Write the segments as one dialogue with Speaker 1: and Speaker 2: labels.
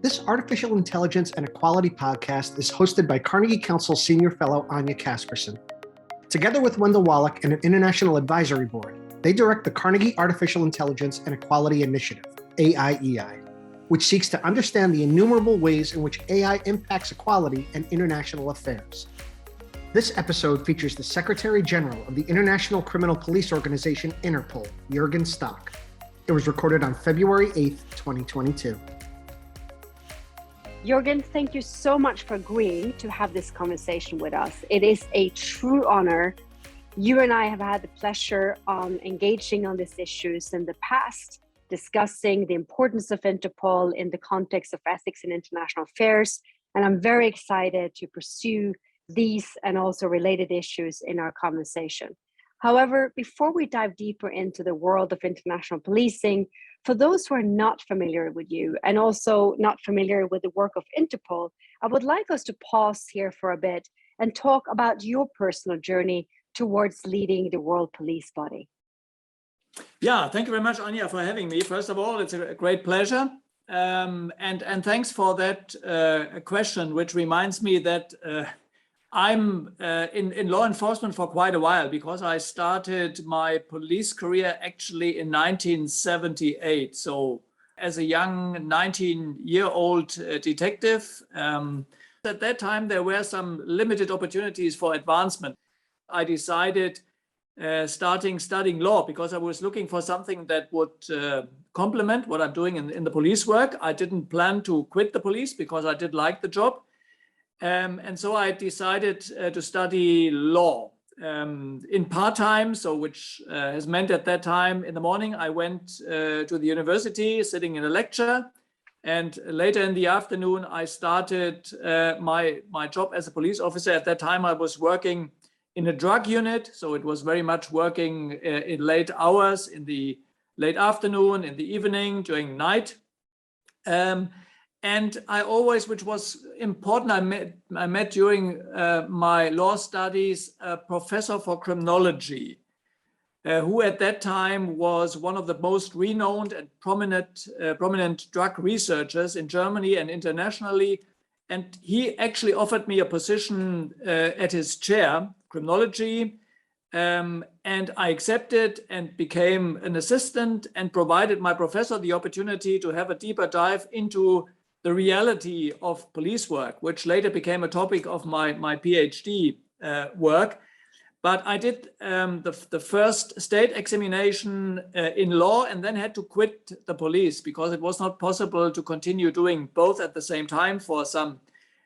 Speaker 1: This Artificial Intelligence and Equality podcast is hosted by Carnegie Council Senior Fellow Anja Kaspersen. Together with Wendell Wallach and an international advisory board, they direct the Carnegie Artificial Intelligence and Equality Initiative, AIEI, which seeks to understand the innumerable ways in which AI impacts equality and international affairs. This episode features the Secretary General of the International Criminal Police Organization, Interpol, Jürgen Stock. It was recorded on February 8th, 2022.
Speaker 2: Jürgen, thank you so much for agreeing to have this conversation with us. It is a true honor. You and I have had the pleasure on engaging on these issues in the past, discussing the importance of Interpol in the context of ethics in international affairs. And I'm very excited to pursue these and also related issues in our conversation. However, before we dive deeper into the world of international policing, for those who are not familiar with you and also not familiar with the work of Interpol, I would like us to pause here for a bit and talk about your personal journey towards leading the World Police Body.
Speaker 3: Yeah, thank you very much, Anja, for having me. First of all, it's a great pleasure. And thanks for that question, which reminds me that I'm in law enforcement for quite a while, because I started my police career actually in 1978. So as a young 19-year-old detective, at that time there were some limited opportunities for advancement. I decided starting studying law because I was looking for something that would complement what I'm doing in the police work. I didn't plan to quit the police because I did like the job. And so I decided to study law in part-time, so which has meant at that time in the morning I went to the university sitting in a lecture, and later in the afternoon I started my job as a police officer. At that time I was working in a drug unit, so it was very much working in late hours, in the late afternoon, in the evening, during night. And I always, which was important, I met during my law studies a professor for criminology, who at that time was one of the most renowned and prominent drug researchers in Germany and internationally. And he actually offered me a position at his chair, criminology, and I accepted and became an assistant and provided my professor the opportunity to have a deeper dive into the reality of police work, which later became a topic of my PhD work. But I did the first state examination in law and then had to quit the police because it was not possible to continue doing both at the same time for some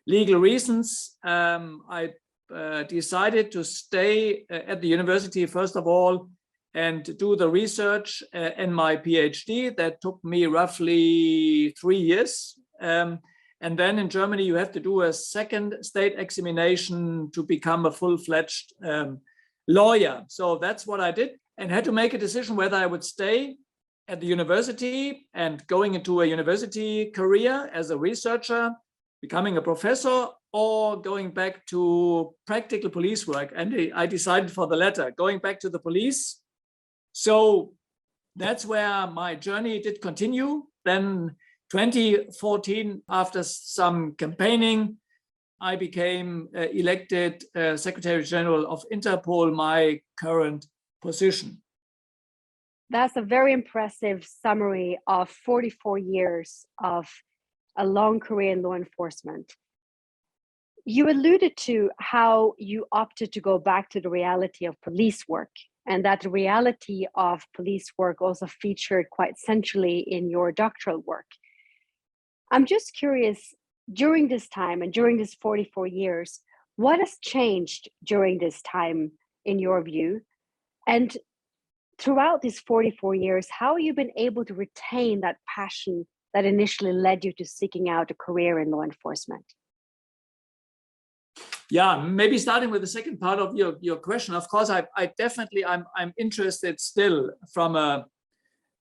Speaker 3: legal reasons. I decided to stay at the university, first of all, and do the research in my PhD. That took me roughly 3 years. And then in Germany, you have to do a second state examination to become a full-fledged lawyer. So that's what I did, and had to make a decision whether I would stay at the university and going into a university career as a researcher, becoming a professor, or going back to practical police work. And I decided for the latter, going back to the police. So that's where my journey did continue. Then 2014, after some campaigning, I became elected Secretary General of Interpol, my current position.
Speaker 2: That's a very impressive summary of 44 years of a long career in law enforcement. You alluded to how you opted to go back to the reality of police work, and that the reality of police work also featured quite centrally in your doctoral work. I'm just curious, during this time and during this 44 years, what has changed during this time in your view? And throughout these 44 years, how have you been able to retain that passion that initially led you to seeking out a career in law enforcement?
Speaker 3: Yeah, maybe starting with the second part of your question. Of course, I'm interested still from a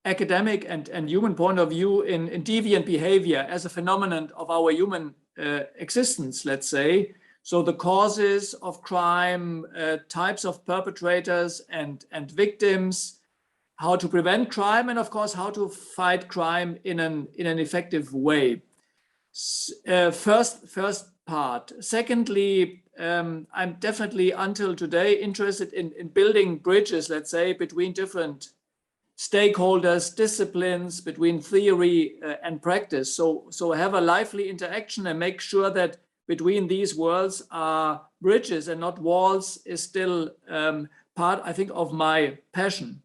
Speaker 3: academic and human point of view in deviant behavior as a phenomenon of our human existence, let's say. So the causes of crime, types of perpetrators and victims, how to prevent crime, and of course, how to fight crime in an effective way. First part. Secondly, I'm definitely until today interested in building bridges, let's say, between different stakeholders, disciplines, between theory and practice. So have a lively interaction and make sure that between these worlds are bridges and not walls is still part, I think, of my passion.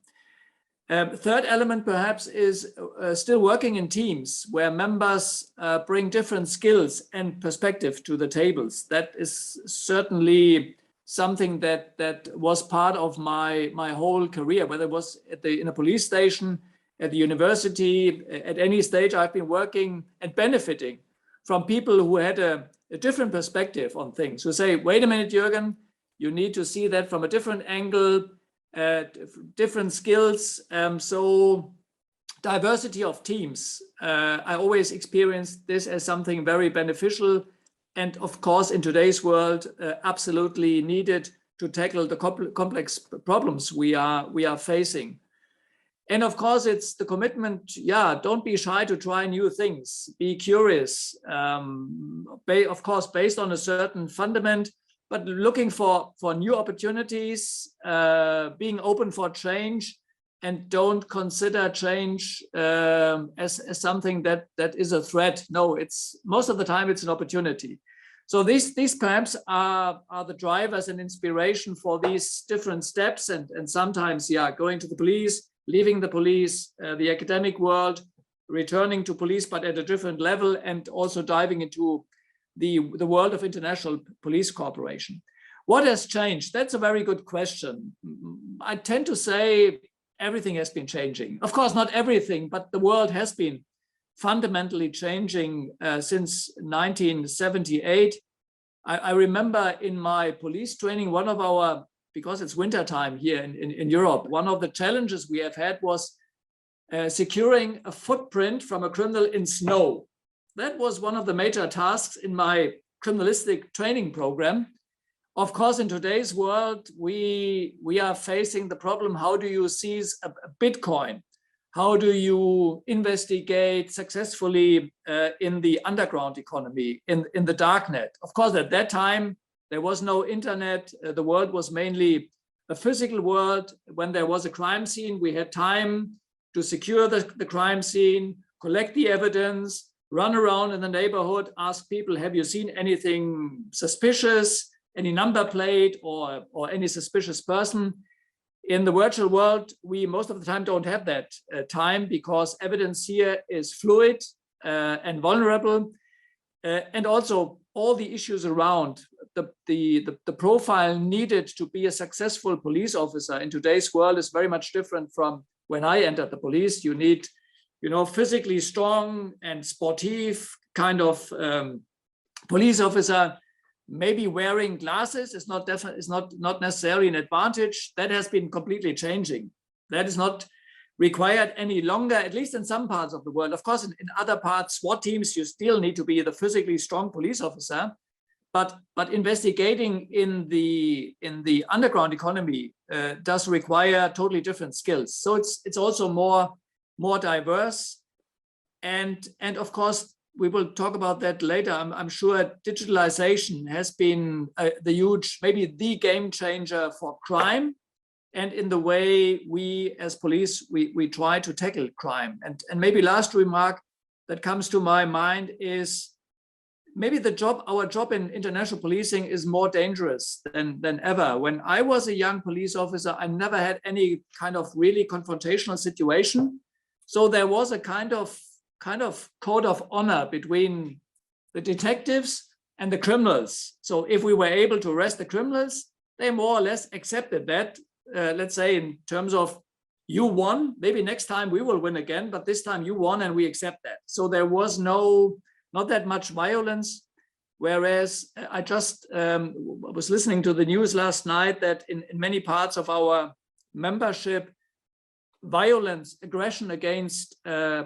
Speaker 3: Third element perhaps is still working in teams where members bring different skills and perspective to the tables. That is certainly something that was part of my whole career, whether it was in a police station, at the university, at any stage I've been working and benefiting from people who had a different perspective on things, who say, wait a minute, Jürgen, you need to see that from a different angle, different skills. So diversity of teams, I always experienced this as something very beneficial. And of course, in today's world, absolutely needed to tackle the complex problems we are facing. And of course, it's the commitment, don't be shy to try new things, be curious, of course, based on a certain fundament, but looking for new opportunities, being open for change, and don't consider change as something that is a threat. No, it's most of the time it's an opportunity. So these perhaps are the drivers and inspiration for these different steps, and sometimes, going to the police, leaving the police, the academic world, returning to police, but at a different level, and also diving into the world of international police cooperation. What has changed? That's a very good question. I tend to say everything has been changing. Of course, not everything, but the world has been fundamentally changing since 1978. I remember in my police training, one of our, because it's wintertime here in Europe, one of the challenges we have had was securing a footprint from a criminal in snow. That was one of the major tasks in my criminalistic training program. Of course, in today's world, we are facing the problem, how do you seize a Bitcoin? How do you investigate successfully in the underground economy, in the darknet? Of course, at that time, there was no internet. The world was mainly a physical world. When there was a crime scene, we had time to secure the crime scene, collect the evidence, run around in the neighborhood, ask people, have you seen anything suspicious, any number plate or any suspicious person? In the virtual world, we most of the time don't have that time, because evidence here is fluid and vulnerable. And also all the issues around the profile needed to be a successful police officer in today's world is very much different from when I entered the police. You need, physically strong and sportive kind of police officer. Maybe wearing glasses is not necessarily an advantage. That has been completely changing. That is not required any longer, at least in some parts of the world. Of course, in other parts, SWAT teams, you still need to be the physically strong police officer. But investigating in the underground economy does require totally different skills. So it's also more diverse, and of course we will talk about that later. I'm sure digitalization has been the huge, maybe the game changer for crime, and in the way we as police we try to tackle crime. And maybe last remark that comes to my mind is maybe our job in international policing is more dangerous than ever. When I was a young police officer, I never had any kind of really confrontational situation. So there was a kind of code of honor between the detectives and the criminals. So if we were able to arrest the criminals, they more or less accepted that, let's say in terms of you won, maybe next time we will win again, but this time you won and we accept that. So there was not that much violence. Whereas I just was listening to the news last night that in many parts of our membership, violence, aggression against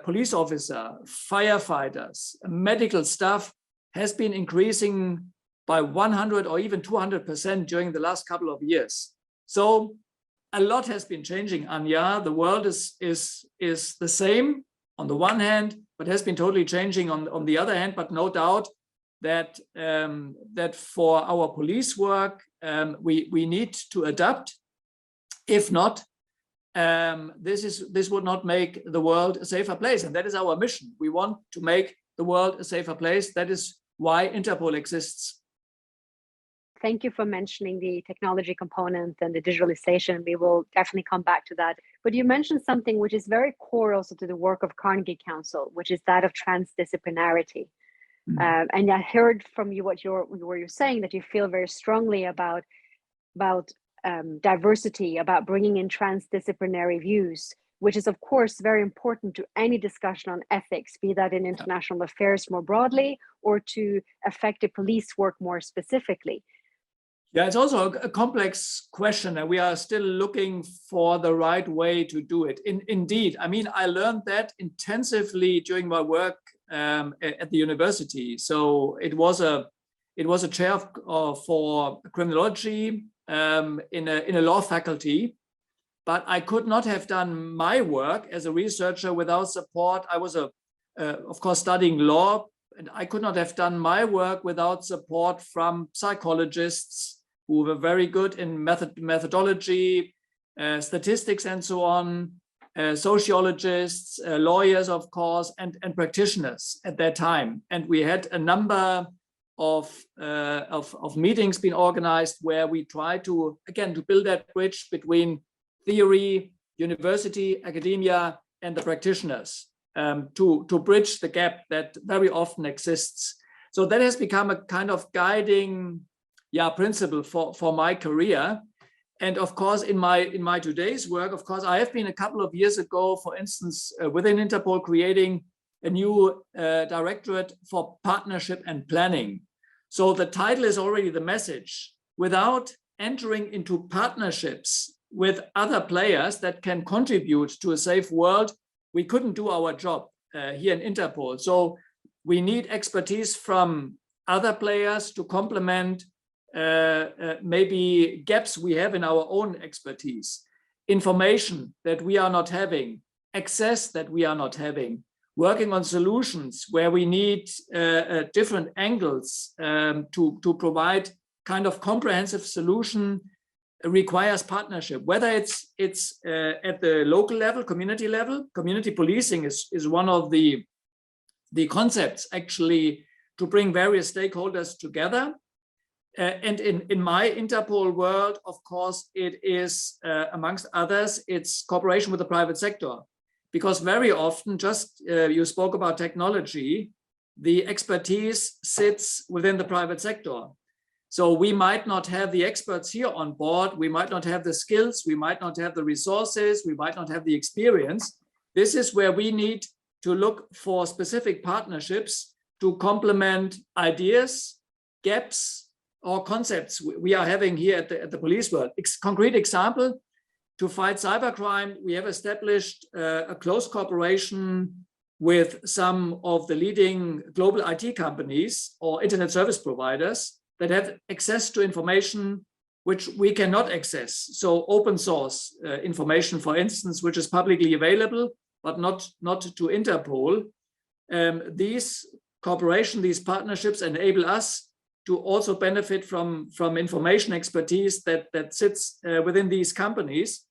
Speaker 3: police officers, firefighters, medical staff has been increasing by 100 or even 200% during the last couple of years. So a lot has been changing, Anja. The world is the same on the one hand, but has been totally changing on the other hand. But no doubt that that for our police work, we need to adapt. If not, this would not make the world a safer place, and that is our mission. We want to make the world a safer place. That is why Interpol exists.
Speaker 2: Thank you for mentioning the technology component and the digitalization. We will definitely come back to that. But you mentioned something which is very core also to the work of Carnegie Council, which is that of transdisciplinarity. And I heard from you what you're saying, that you feel very strongly about diversity, about bringing in transdisciplinary views, which is of course very important to any discussion on ethics, be that in international affairs more broadly or to effective police work more specifically.
Speaker 3: Yeah, it's also a complex question, and we are still looking for the right way to do it. Indeed, I mean, I learned that intensively during my work at the university. So it was a chair for criminology in a law faculty, but I could not have done my work as a researcher without support. I was of course studying law, and I could not have done my work without support from psychologists who were very good in methodology, statistics, and so on, sociologists, lawyers, of course, and practitioners at that time. And we had a number of meetings being organized where we try to, again, to build that bridge between theory, university, academia, and the practitioners to bridge the gap that very often exists. So that has become a kind of guiding principle for my career. And of course, in my today's work, of course, I have been a couple of years ago, for instance, within Interpol, creating a new directorate for partnership and planning. So the title is already the message. Without entering into partnerships with other players that can contribute to a safe world, we couldn't do our job here in Interpol. So we need expertise from other players to complement maybe gaps we have in our own expertise, information that we are not having, access that we are not having, working on solutions where we need different angles to provide kind of comprehensive solution requires partnership, whether it's at the local level, community level. Community policing is one of the concepts actually to bring various stakeholders together. And in my Interpol world, of course, it is, amongst others, it's cooperation with the private sector. Because very often, just you spoke about technology, the expertise sits within the private sector. So we might not have the experts here on board, we might not have the skills, we might not have the resources, we might not have the experience. This is where we need to look for specific partnerships to complement ideas, gaps, or concepts we are having here at the police world. Concrete example, to fight cybercrime, we have established a close cooperation with some of the leading global IT companies or internet service providers that have access to information which we cannot access. So open source information, for instance, which is publicly available, but not to Interpol. These cooperation, these partnerships enable us to also benefit from information expertise that sits within these companies.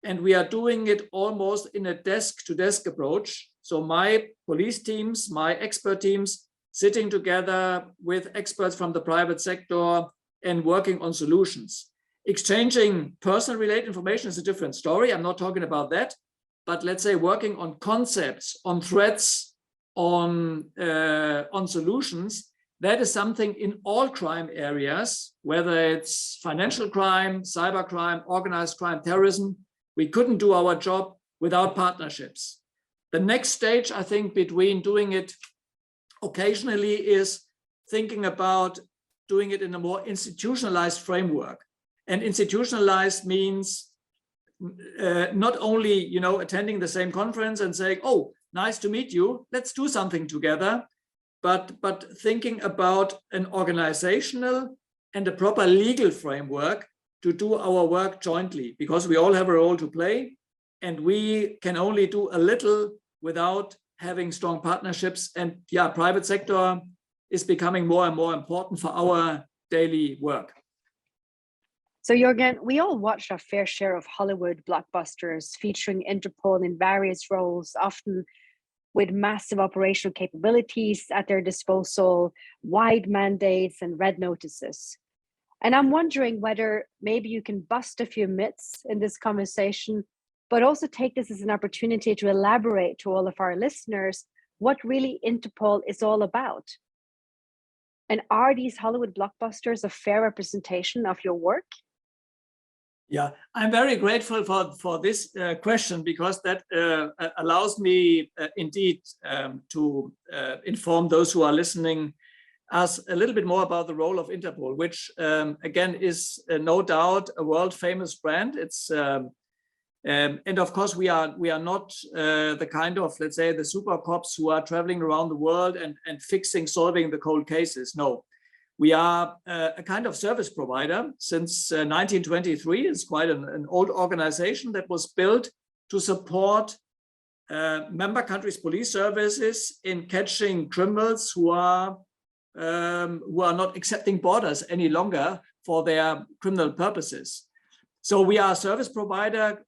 Speaker 3: And we are doing it almost in a desk-to-desk approach. So my police teams, my expert teams, sitting together with experts from the private sector and working on solutions. Exchanging personal-related information is a different story. I'm not talking about that. But let's say working on concepts, on threats, on solutions, that is something in all crime areas, whether it's financial crime, cybercrime, organized crime, terrorism. We couldn't do our job without partnerships. The next stage, I think, between doing it occasionally is thinking about doing it in a more institutionalized framework. And institutionalized means not only, attending the same conference and saying, oh, nice to meet you, let's do something together. But thinking about an organizational and a proper legal framework to do our work jointly, because we all have a role to play and we can only do a little without having strong partnerships. And yeah, private sector is becoming more and more important for our daily work.
Speaker 2: So Jürgen, we all watch our fair share of Hollywood blockbusters featuring Interpol in various roles, often with massive operational capabilities at their disposal, wide mandates and red notices. And I'm wondering whether maybe you can bust a few myths in this conversation, but also take this as an opportunity to elaborate to all of our listeners what really Interpol is all about. And are these Hollywood blockbusters a fair representation of your work?
Speaker 3: Yeah, I'm very grateful for this question, because that allows me indeed to inform those who are listening us a little bit more about the role of Interpol, which again is no doubt a world famous brand. It's and of course we are not the kind of, let's say, the super cops who are traveling around the world and solving the cold cases. No. We are a kind of service provider since 1923. It's quite an old organization that was built to support member countries' police services in catching criminals who are not accepting borders any longer for their criminal purposes. So we are a service provider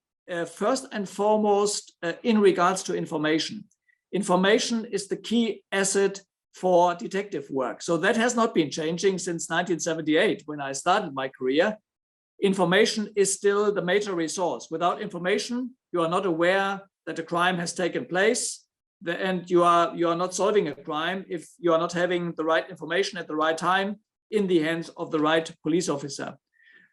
Speaker 3: first and foremost in regards to information. Information is the key asset for detective work. So that has not been changing since 1978 when I started my career. Information is still the major resource. Without information, you are not aware that a crime has taken place, and you are not solving a crime if you are not having the right information at the right time in the hands of the right police officer.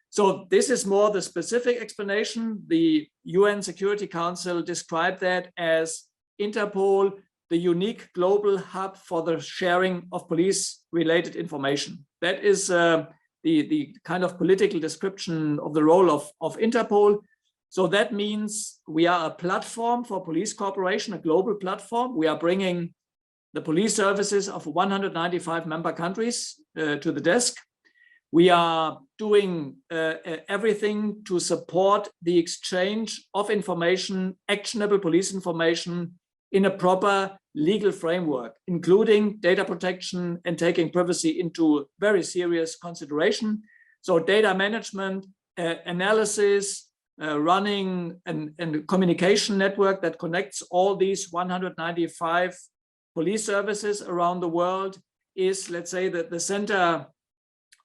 Speaker 3: So this is more the specific explanation. The UN Security Council described that as Interpol, the unique global hub for the sharing of police-related information. That is the kind of political description of the role of Interpol. So that means we are a platform for police cooperation, a global platform. We are bringing the police services of 195 member countries to the desk. We are doing everything to support the exchange of information, actionable police information, in a proper legal framework, including data protection and taking privacy into very serious consideration. So data management, analysis, running a communication network that connects all these 195 police services around the world is, let's say, the center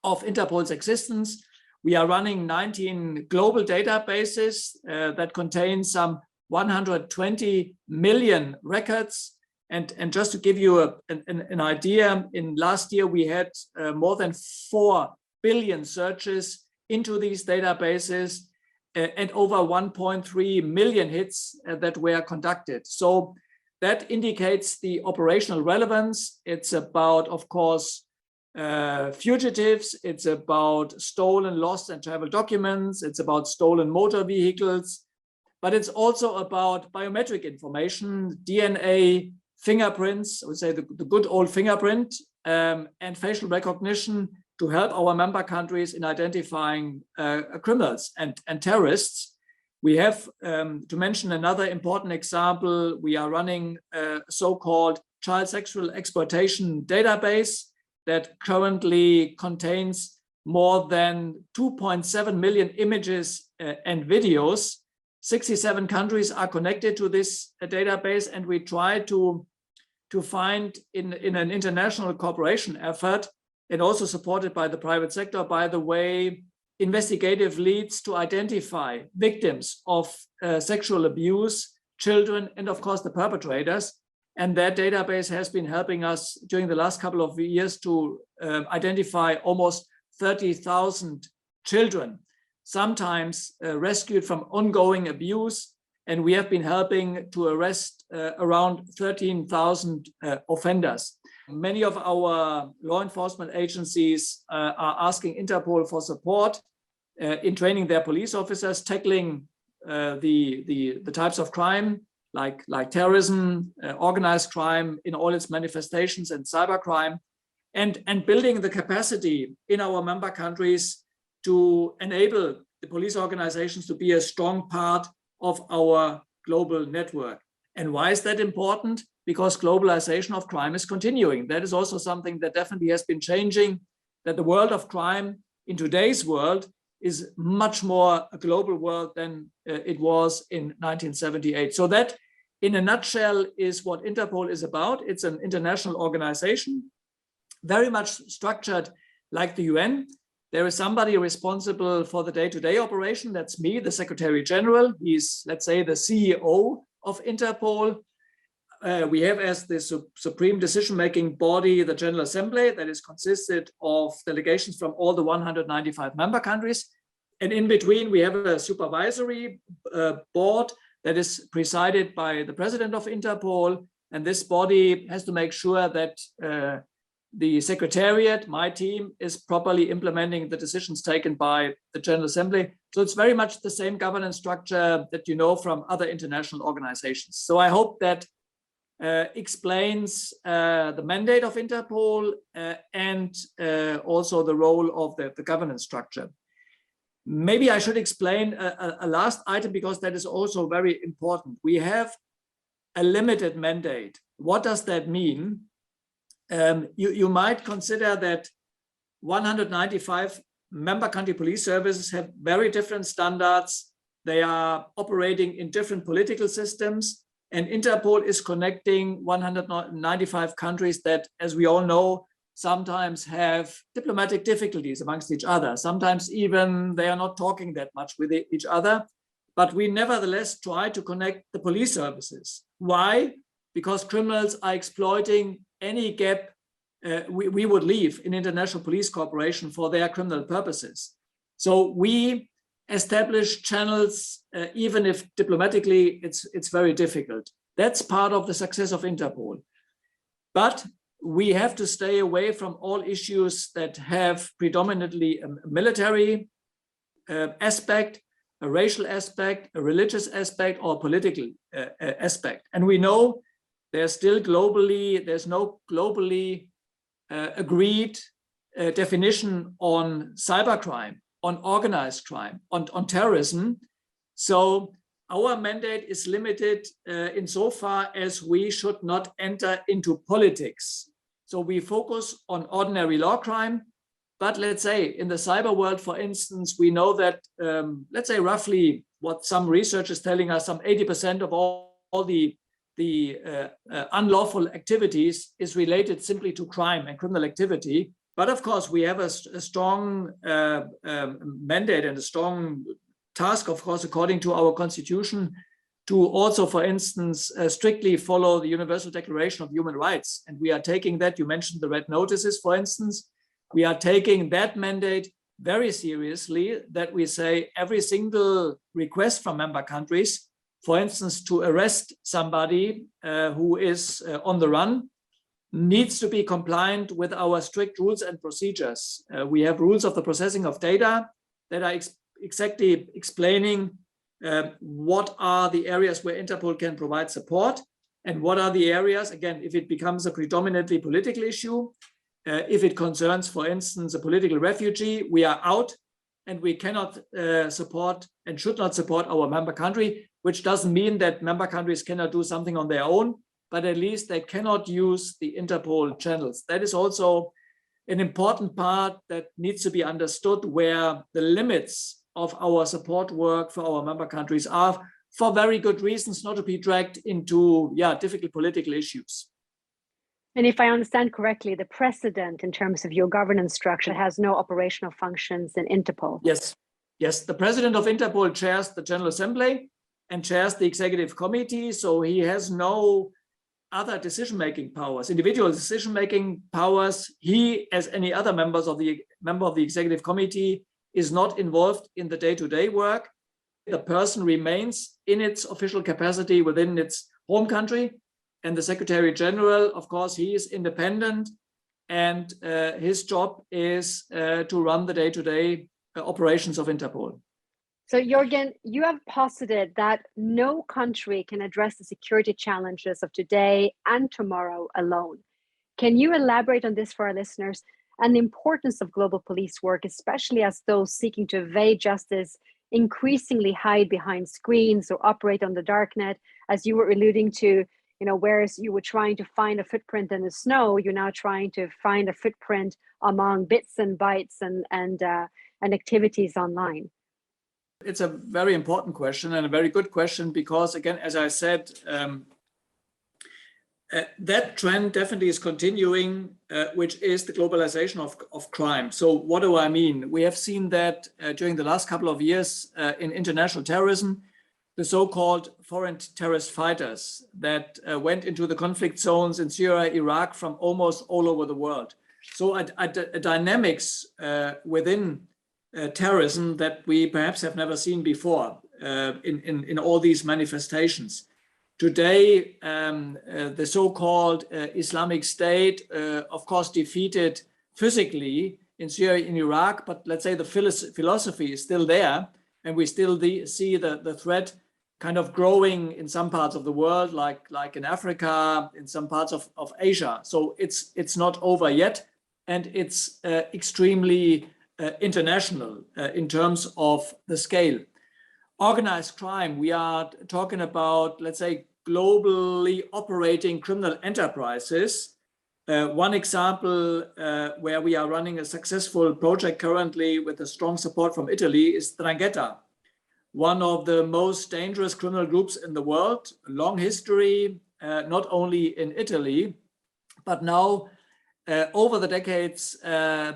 Speaker 3: of Interpol's existence. We are running 19 global databases that contain some 120 million records. And just to give you an idea, in last year we had more than 4 billion searches into these databases and over 1.3 million hits that were conducted. So that indicates the operational relevance. It's about, of course, fugitives. It's about stolen, lost and travel documents. It's about stolen motor vehicles. But it's also about biometric information, DNA, fingerprints, I would say the good old fingerprint, and facial recognition to help our member countries in identifying criminals and terrorists. We have, to mention another important example, we are running a so-called child sexual exploitation database that currently contains more than 2.7 million images and videos. 67 countries are connected to this database, and we try to find in an international cooperation effort, and also supported by the private sector, by the way, investigative leads to identify victims of sexual abuse, children, and of course the perpetrators. And that database has been helping us during the last couple of years to identify almost 30,000 children, sometimes rescued from ongoing abuse. And we have been helping to arrest around 13,000 offenders. Many of our law enforcement agencies are asking Interpol for support in training their police officers, tackling the types of crime like terrorism, organized crime in all its manifestations, and cybercrime, and building the capacity in our member countries to enable the police organizations to be a strong part of our global network. And why is that important? Because globalization of crime is continuing. That is also something that definitely has been changing, that the world of crime in today's world is much more a global world than it was in 1978. So that, in a nutshell, is what Interpol is about. It's an international organization, very much structured like the UN. There is somebody responsible for the day-to-day operation. That's me, the Secretary General. He's, let's say, the CEO of Interpol. We have as the supreme decision-making body the General Assembly that is consisted of delegations from all the 195 member countries. And in between, we have a supervisory board that is presided by the president of Interpol. And this body has to make sure that the secretariat, my team, is properly implementing the decisions taken by the General Assembly. So it's very much the same governance structure that you know from other international organizations. So I hope that explains the mandate of Interpol and also the role of the governance structure. Maybe I should explain a last item, because that is also very important. We have a limited mandate. What does that mean? You might consider that 195 member country police services have very different standards. They are operating in different political systems, and Interpol is connecting 195 countries that, as we all know, sometimes have diplomatic difficulties amongst each other. Sometimes even they are not talking that much with each other, but we nevertheless try to connect the police services. Why? Because criminals are exploiting any gap we would leave in international police cooperation for their criminal purposes. So we establish channels, even if diplomatically it's very difficult. That's part of the success of Interpol. But we have to stay away from all issues that have predominantly a military aspect, a racial aspect, a religious aspect, or a political aspect. And we know there's no globally agreed definition on cybercrime, on organized crime, on terrorism. So our mandate is limited insofar as we should not enter into politics. So we focus on ordinary law crime. But let's say in the cyber world, for instance, we know that, let's say roughly what some research is telling us, some 80% of all the unlawful activities is related simply to crime and criminal activity. But of course, we have a strong mandate and a strong task, of course, according to our constitution, to also, for instance, strictly follow the Universal Declaration of Human Rights. And we are taking that, you mentioned the red notices, for instance, we are taking that mandate very seriously, that we say every single request from member countries, for instance, to arrest somebody who is on the run, needs to be compliant with our strict rules and procedures. We have rules of the processing of data that are exactly explaining what are the areas where Interpol can provide support, and what are the areas, again, if it becomes a predominantly political issue, if it concerns, for instance, a political refugee, we are out and we cannot support and should not support our member country, which doesn't mean that member countries cannot do something on their own, but at least they cannot use the Interpol channels. That is also an important part that needs to be understood, where the limits of our support work for our member countries are, for very good reasons, not to be dragged into difficult political issues.
Speaker 2: And if I understand correctly, the president, in terms of your governance structure, has no operational functions in Interpol.
Speaker 3: Yes. The president of Interpol chairs the General Assembly and chairs the executive committee. So he has no other decision-making powers, individual decision-making powers. He, as any other member of the executive committee, is not involved in the day-to-day work. The person remains in its official capacity within its home country. And the Secretary General, of course, he is independent, and his job is to run the day-to-day operations of Interpol.
Speaker 2: So Jürgen, you have posited that no country can address the security challenges of today and tomorrow alone. Can you elaborate on this for our listeners, and the importance of global police work, especially as those seeking to evade justice increasingly hide behind screens or operate on the darknet, as you were alluding to, whereas you were trying to find a footprint in the snow, you're now trying to find a footprint among bits and bytes and activities online.
Speaker 3: It's a very important question and a very good question because, again, as I said, that trend definitely is continuing, which is the globalization of crime. So what do I mean? We have seen that during the last couple of years in international terrorism, the so-called foreign terrorist fighters that went into the conflict zones in Syria, Iraq from almost all over the world. So a dynamics within terrorism that we perhaps have never seen before in all these manifestations. Today, the so-called Islamic State, of course, defeated physically in Syria, in Iraq, but let's say the philosophy is still there, and we still see the threat kind of growing in some parts of the world, like in Africa, in some parts of Asia. So it's not over yet, and it's extremely international in terms of the scale. Organized crime, we are talking about, let's say, globally operating criminal enterprises. One example where we are running a successful project currently with a strong support from Italy is 'Ndrangheta, one of the most dangerous criminal groups in the world, a long history, not only in Italy, but now over the decades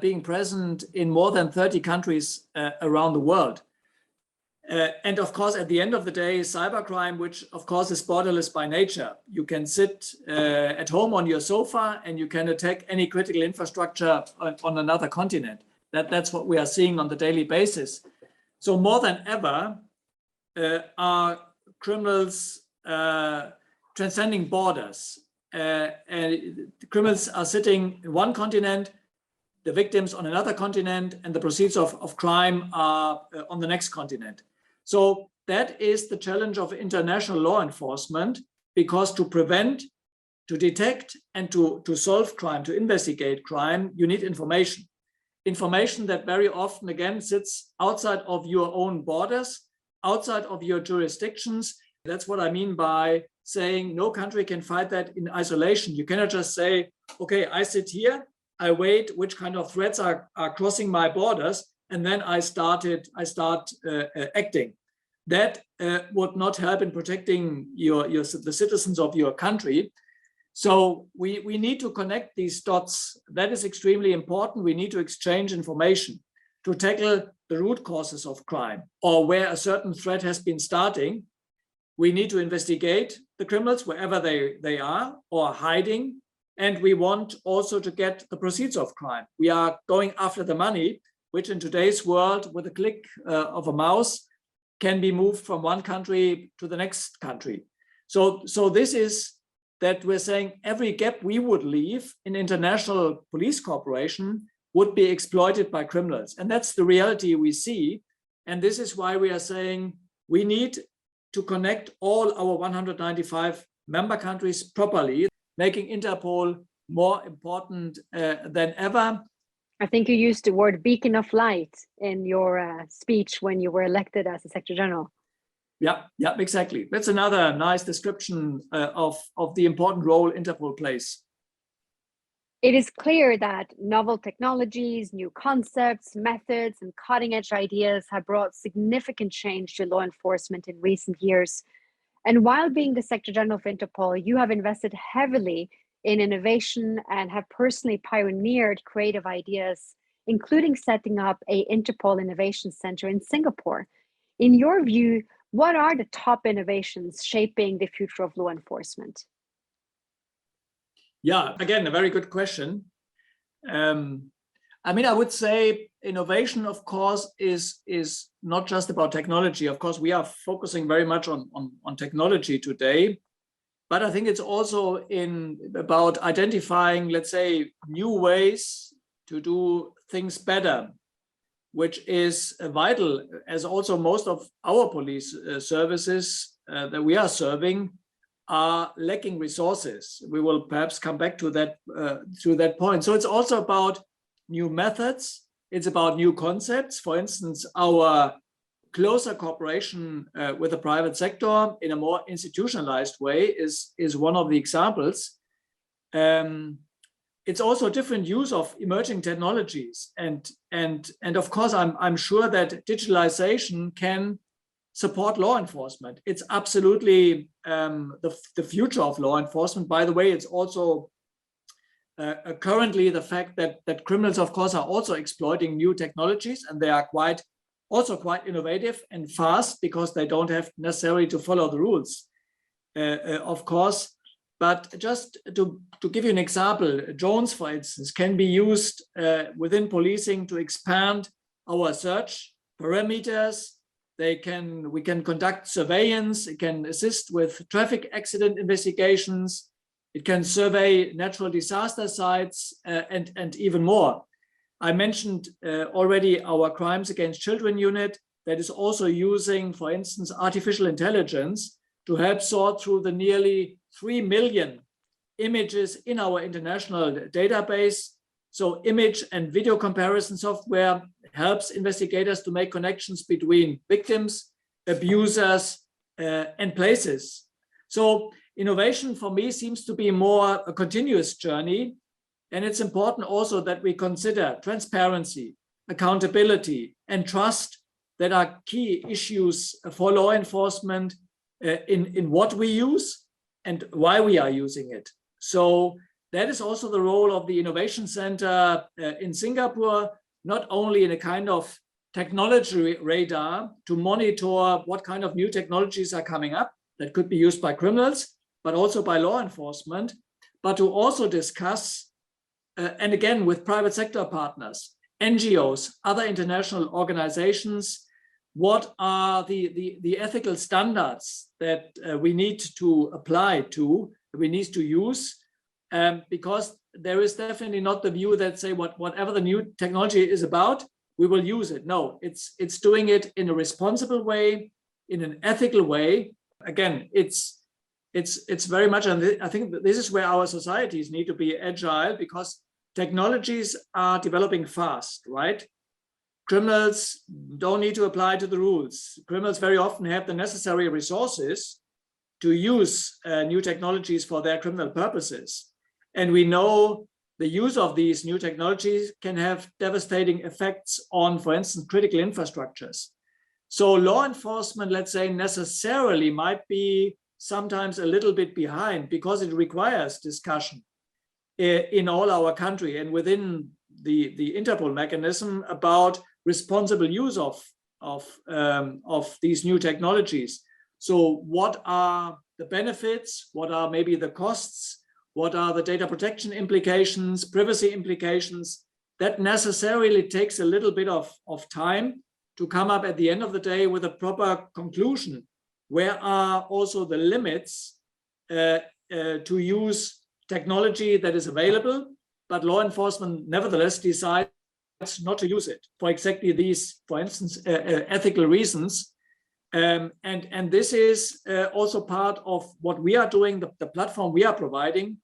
Speaker 3: being present in more than 30 countries around the world. And of course, at the end of the day, cybercrime, which of course is borderless by nature. You can sit at home on your sofa and you can attack any critical infrastructure on another continent. That's what we are seeing on the daily basis. So more than ever, are criminals transcending borders. And the criminals are sitting in one continent, the victims on another continent, and the proceeds of crime are on the next continent. So that is the challenge of international law enforcement, because to prevent, to detect, and to solve crime, to investigate crime, you need information. Information that very often, again, sits outside of your own borders, outside of your jurisdictions. That's what I mean by saying no country can fight that in isolation. You cannot just say, okay, I sit here, I wait which kind of threats are crossing my borders, and then I start acting. That would not help in protecting the citizens of your country. So we need to connect these dots. That is extremely important. We need to exchange information to tackle the root causes of crime, or where a certain threat has been starting. We need to investigate the criminals wherever they are or hiding. And we want also to get the proceeds of crime. We are going after the money, which in today's world, with a click of a mouse, can be moved from one country to the next country. So this is that we're saying every gap we would leave in international police cooperation would be exploited by criminals. And that's the reality we see. And this is why we are saying we need to connect all our 195 member countries properly, making Interpol more important than ever.
Speaker 2: I think you used the word beacon of light in your speech when you were elected as a Secretary General.
Speaker 3: Yeah, exactly. That's another nice description of the important role Interpol plays.
Speaker 2: It is clear that novel technologies, new concepts, methods, and cutting-edge ideas have brought significant change to law enforcement in recent years. And while being the Secretary General of Interpol, you have invested heavily in innovation and have personally pioneered creative ideas, including setting up a Interpol Innovation Center in Singapore. In your view, what are the top innovations shaping the future of law enforcement?
Speaker 3: Yeah, again, a very good question. I would say innovation, of course, is not just about technology. Of course, we are focusing very much on technology today. But I think it's also about identifying, let's say, new ways to do things better, which is vital, as also most of our police services that we are serving are lacking resources. We will perhaps come back to that point. So it's also about new methods. It's about new concepts. For instance, our closer cooperation with the private sector in a more institutionalized way is one of the examples. It's also different use of emerging technologies, and of course I'm sure that digitalization can support law enforcement. It's absolutely the future of law enforcement. By the way, it's also currently the fact that criminals, of course, are also exploiting new technologies, and they are quite innovative and fast because they don't have necessarily to follow the rules, of course. But just to give you an example, drones, for instance, can be used within policing to expand our search parameters. We can conduct surveillance. It can assist with traffic accident investigations. It can survey natural disaster sites and even more. I mentioned already our Crimes Against Children unit that is also using, for instance, artificial intelligence to help sort through the nearly 3 million images in our international database. So image and video comparison software helps investigators to make connections between victims, abusers, and places. So innovation for me seems to be more a continuous journey. And it's important also that we consider transparency, accountability, and trust that are key issues for law enforcement in what we use and why we are using it. So that is also the role of the Innovation Center in Singapore, not only in a kind of technology radar to monitor what kind of new technologies are coming up that could be used by criminals, but also by law enforcement, but to also discuss, and again, with private sector partners, NGOs, other international organizations, what are the ethical standards that we need to apply to, we need to use, because there is definitely not the view that say whatever the new technology is about, we will use it. No, it's doing it in a responsible way, in an ethical way. Again, it's very much, and I think that this is where our societies need to be agile, because technologies are developing fast, right? Criminals don't need to apply to the rules. Criminals very often have the necessary resources to use new technologies for their criminal purposes. And we know the use of these new technologies can have devastating effects on, for instance, critical infrastructures. So law enforcement, let's say, necessarily might be sometimes a little bit behind because it requires discussion in all our country and within the Interpol mechanism about responsible use of these new technologies. So what are the benefits? What are maybe the costs? What are the data protection implications, privacy implications? That necessarily takes a little bit of time to come up at the end of the day with a proper conclusion. Where are also the limits to use technology that is available, but law enforcement nevertheless decides not to use it for exactly these, for instance, ethical reasons. And this is also part of what we are doing. The platform we are providing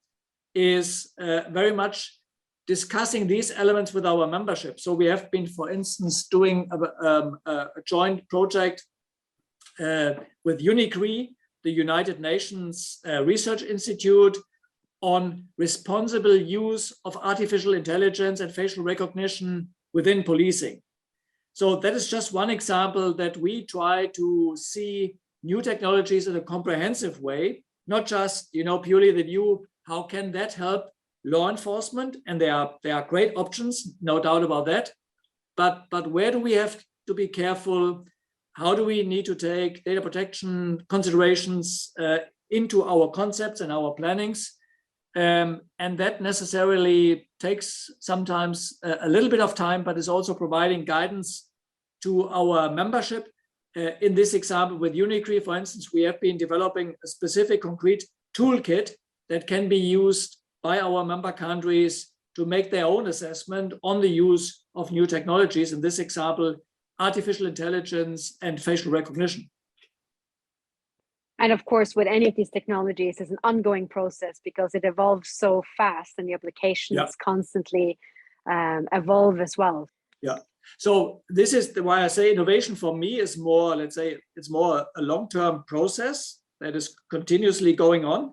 Speaker 3: is very much discussing these elements with our membership. So we have been, for instance, doing a joint project with UNICRI, the United Nations Research Institute, on responsible use of artificial intelligence and facial recognition within policing. So that is just one example that we try to see new technologies in a comprehensive way, not just purely the view, how can that help law enforcement? And there are great options, no doubt about that. But where do we have to be careful? How do we need to take data protection considerations into our concepts and our plannings? And that necessarily takes sometimes a little bit of time, but is also providing guidance to our membership. In this example with UNICRI, for instance, we have been developing a specific concrete toolkit that can be used by our member countries to make their own assessment on the use of new technologies. In this example, artificial intelligence and facial recognition.
Speaker 2: And of course, with any of these technologies, it's an ongoing process because it evolves so fast and the applications constantly evolve as well.
Speaker 3: Yeah. So this is why I say innovation for me is more, let's say, it's more a long-term process that is continuously going on.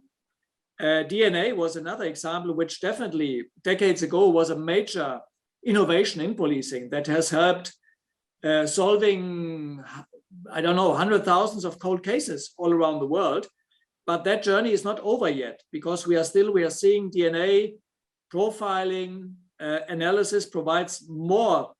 Speaker 3: DNA was another example, which definitely decades ago was a major innovation in policing that has helped solving, I don't know, 100,000s of cold cases all around the world. But that journey is not over yet, because we are seeing DNA profiling analysis provides more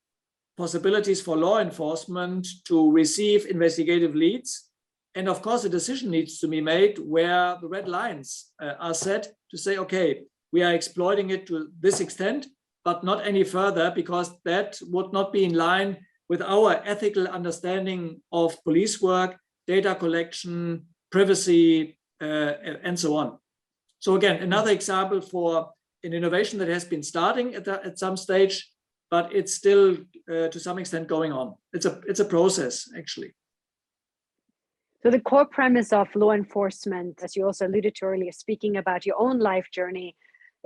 Speaker 3: possibilities for law enforcement to receive investigative leads. And of course, a decision needs to be made where the red lines are set to say, okay, we are exploiting it to this extent, but not any further, because that would not be in line with our ethical understanding of police work, data collection, privacy, and so on. So again, another example for an innovation that has been starting at some stage, but it's still to some extent going on. It's a process, actually.
Speaker 2: So the core premise of law enforcement, as you also alluded to earlier, speaking about your own life journey,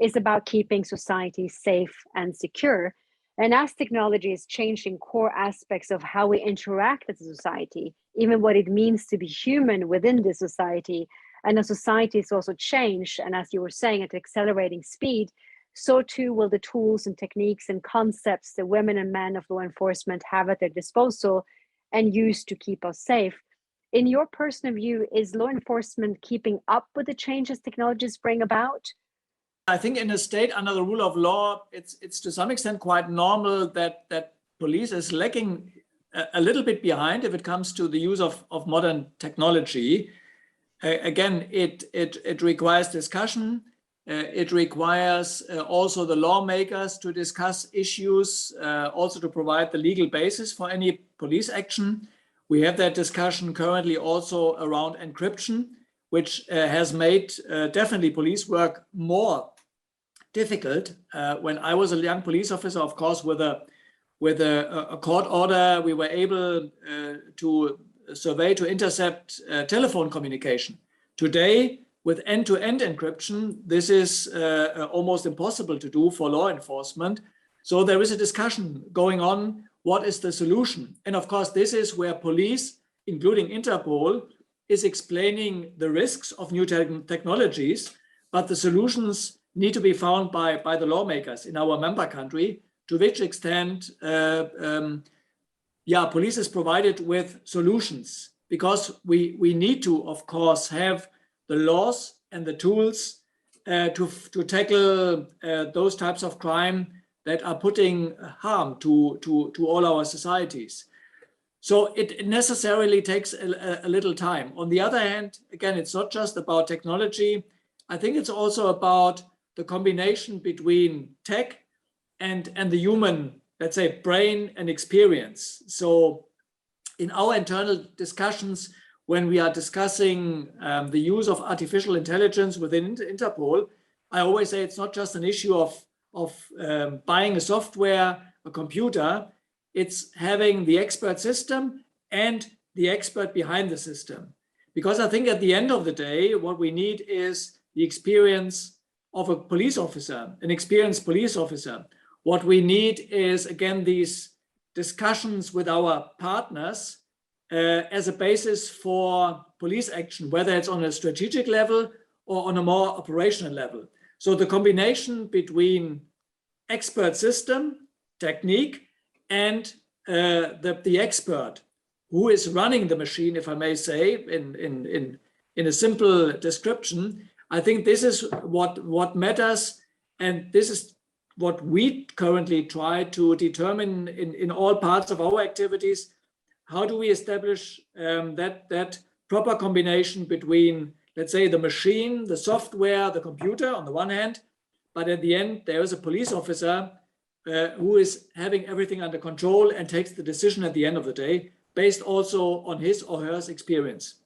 Speaker 2: is about keeping society safe and secure. And as technology is changing core aspects of how we interact as a society, even what it means to be human within the society, and as society is also changed, and as you were saying, at accelerating speed, so too will the tools and techniques and concepts that women and men of law enforcement have at their disposal and use to keep us safe. In your personal view, is law enforcement keeping up with the changes technologies bring about?
Speaker 3: I think in a state under the rule of law, it's to some extent quite normal that police is lagging a little bit behind if it comes to the use of modern technology. Again, it requires discussion. It requires also the lawmakers to discuss issues, also to provide the legal basis for any police action. We have that discussion currently also around encryption, which has made definitely police work more difficult. When I was a young police officer, of course, with a court order, we were able to survey, to intercept telephone communication. Today, with end-to-end encryption, this is almost impossible to do for law enforcement. So there is a discussion going on. What is the solution? And of course, this is where police, including Interpol, is explaining the risks of new technologies, but the solutions need to be found by the lawmakers in our member country, to which extent police is provided with solutions, because we need to, of course, have the laws and the tools to tackle those types of crime that are putting harm to all our societies. So it necessarily takes a little time. On the other hand, again, it's not just about technology. I think it's also about the combination between tech and the human, let's say, brain and experience. So in our internal discussions, when we are discussing the use of artificial intelligence within Interpol, I always say it's not just an issue of buying a software, a computer. It's having the expert system and the expert behind the system. Because I think at the end of the day, what we need is the experience of a police officer, an experienced police officer. What we need is, again, these discussions with our partners as a basis for police action, whether it's on a strategic level or on a more operational level. So the combination between expert system, technique, and the expert who is running the machine, if I may say, in a simple description, I think this is what matters, and this is what we currently try to determine in all parts of our activities. How do we establish that proper combination between, let's say, the machine, the software, the computer on the one hand, but at the end, there is a police officer who is having everything under control and takes the decision at the end of the day, based also on his or her experience.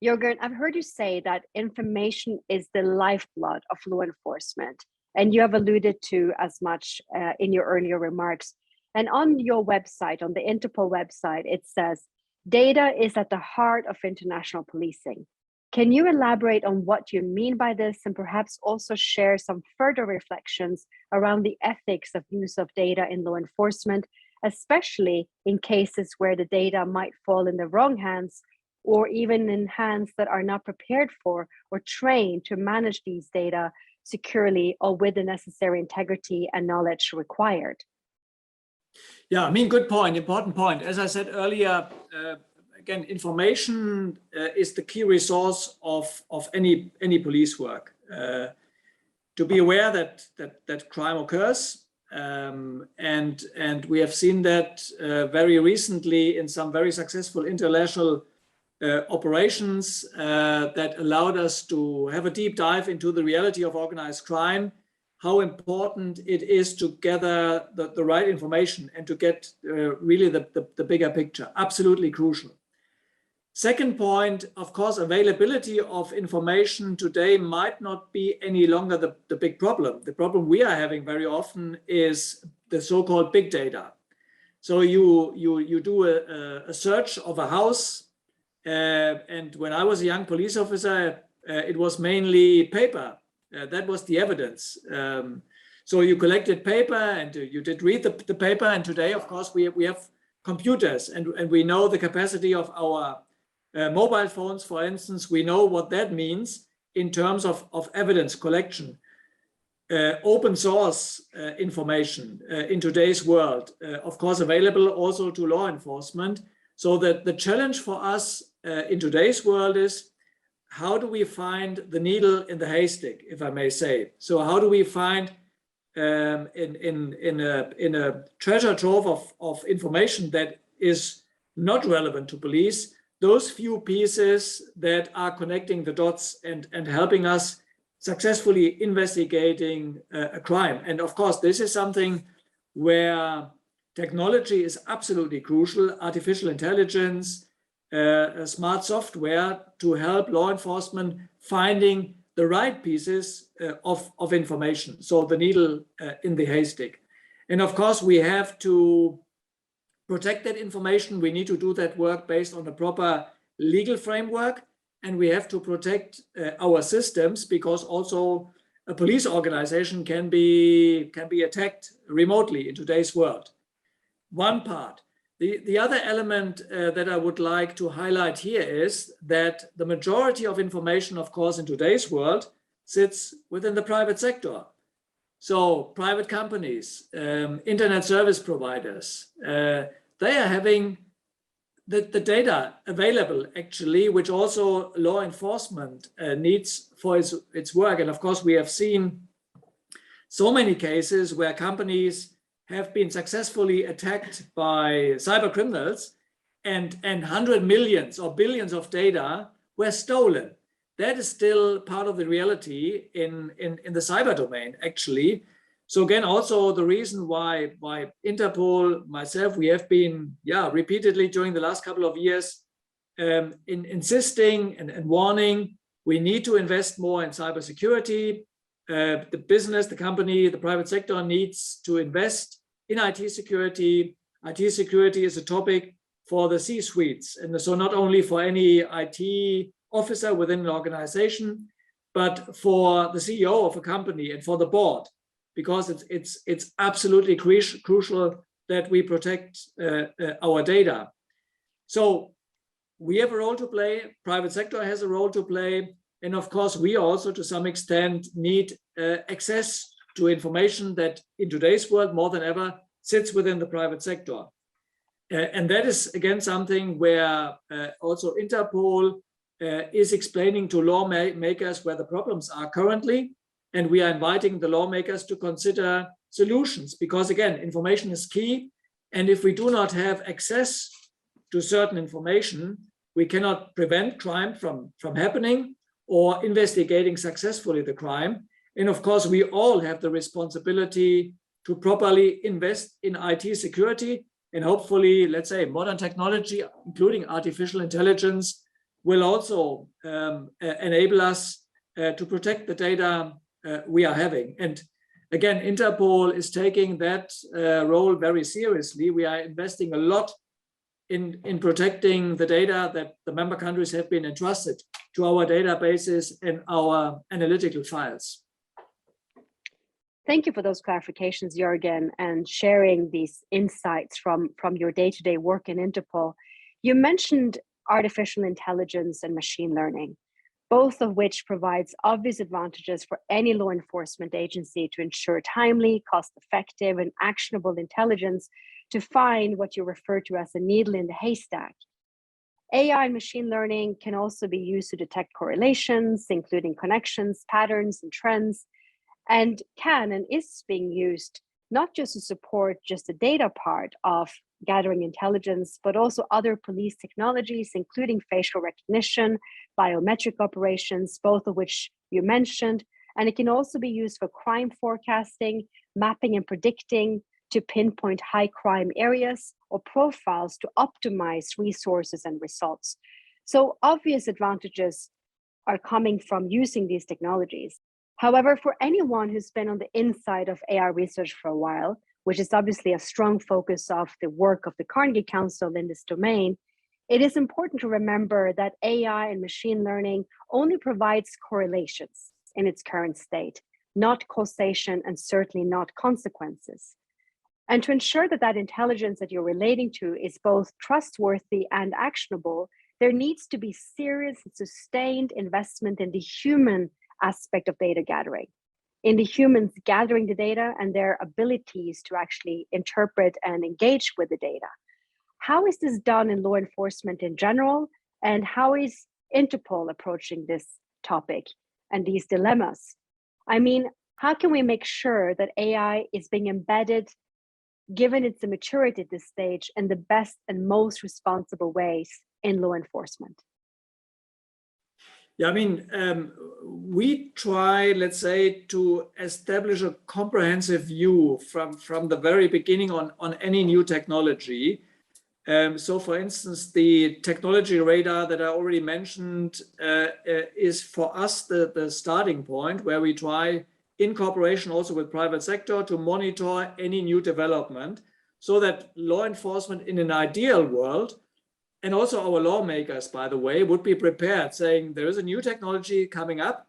Speaker 2: Jürgen, I've heard you say that information is the lifeblood of law enforcement, and you have alluded to as much in your earlier remarks. And on your website, on the Interpol website, it says, data is at the heart of international policing. Can you elaborate on what you mean by this, and perhaps also share some further reflections around the ethics of use of data in law enforcement, especially in cases where the data might fall in the wrong hands, or even in hands that are not prepared for or trained to manage these data securely or with the necessary integrity and knowledge required?
Speaker 3: Yeah, I mean, good point, important point. As I said earlier, again, information is the key resource of any police work. To be aware that crime occurs, and we have seen that very recently in some very successful international operations that allowed us to have a deep dive into the reality of organized crime, how important it is to gather the right information and to get really the bigger picture. Absolutely crucial. Second point, of course, availability of information today might not be any longer the big problem. The problem we are having very often is the so-called big data. So you do a search of a house, and when I was a young police officer, it was mainly paper. That was the evidence. So you collected paper and you did read the paper. And today, of course, we have computers, and we know the capacity of our mobile phones, for instance. We know what that means in terms of evidence collection. Open source information in today's world, of course, available also to law enforcement. So that the challenge for us in today's world is, how do we find the needle in the haystack, if I may say? So how do we find in a treasure trove of information that is not relevant to police, those few pieces that are connecting the dots and helping us successfully investigating a crime? And of course, this is something where technology is absolutely crucial. Artificial intelligence, smart software to help law enforcement finding the right pieces of information. So the needle in the haystack. And of course, we have to protect that information. We need to do that work based on a proper legal framework. And we have to protect our systems, because also a police organization can be attacked remotely in today's world. One part. The other element that I would like to highlight here is that the majority of information, of course, in today's world sits within the private sector. So private companies, internet service providers, they are having the data available, actually, which also law enforcement needs for its work. And of course, we have seen so many cases where companies have been successfully attacked by cyber criminals, and 100 millions or billions of data were stolen. That is still part of the reality in the cyber domain, actually. So again, also the reason why Interpol, myself, we have been repeatedly during the last couple of years insisting and warning, we need to invest more in cybersecurity. The business, the company, the private sector needs to invest in IT security. IT security is a topic for the C-suites, and so not only for any IT officer within an organization, but for the CEO of a company and for the board, because it's absolutely crucial that we protect our data. So we have a role to play. Private sector has a role to play. And of course, we also, to some extent, need access to information that in today's world, more than ever, sits within the private sector. And that is, again, something where also Interpol is explaining to lawmakers where the problems are currently. And we are inviting the lawmakers to consider solutions, because, again, information is key. And if we do not have access to certain information, we cannot prevent crime from happening or investigating successfully the crime. And of course, we all have the responsibility to properly invest in IT security, and hopefully, let's say, modern technology, including artificial intelligence, will also enable us to protect the data we are having. And again, Interpol is taking that role very seriously. We are investing a lot in protecting the data that the member countries have been entrusted to our databases and our analytical files.
Speaker 2: Thank you for those clarifications, Jürgen, and sharing these insights from your day-to-day work in Interpol. You mentioned artificial intelligence and machine learning, both of which provides obvious advantages for any law enforcement agency to ensure timely, cost-effective, and actionable intelligence to find what you refer to as a needle in the haystack. AI and machine learning can also be used to detect correlations, including connections, patterns, and trends, and can and is being used not just to support just the data part of gathering intelligence, but also other police technologies, including facial recognition, biometric operations, both of which you mentioned. And it can also be used for crime forecasting, mapping and predicting to pinpoint high crime areas or profiles to optimize resources and results. So obvious advantages are coming from using these technologies. However, for anyone who's been on the inside of AI research for a while, which is obviously a strong focus of the work of the Carnegie Council in this domain, it is important to remember that AI and machine learning only provides correlations in its current state, not causation and certainly not consequences. And to ensure that that intelligence that you're relating to is both trustworthy and actionable, there needs to be serious and sustained investment in the human aspect of data gathering, in the humans gathering the data and their abilities to actually interpret and engage with the data. How is this done in law enforcement in general? And how is Interpol approaching this topic and these dilemmas? I mean, how can we make sure that AI is being embedded, given its maturity at this stage, in the best and most responsible ways in law enforcement?
Speaker 3: Yeah, I mean, we try, let's say, to establish a comprehensive view from the very beginning on any new technology. So, for instance, the technology radar that I already mentioned is for us the starting point, where we try, in cooperation also with private sector, to monitor any new development, so that law enforcement in an ideal world, and also our lawmakers, by the way, would be prepared, saying there is a new technology coming up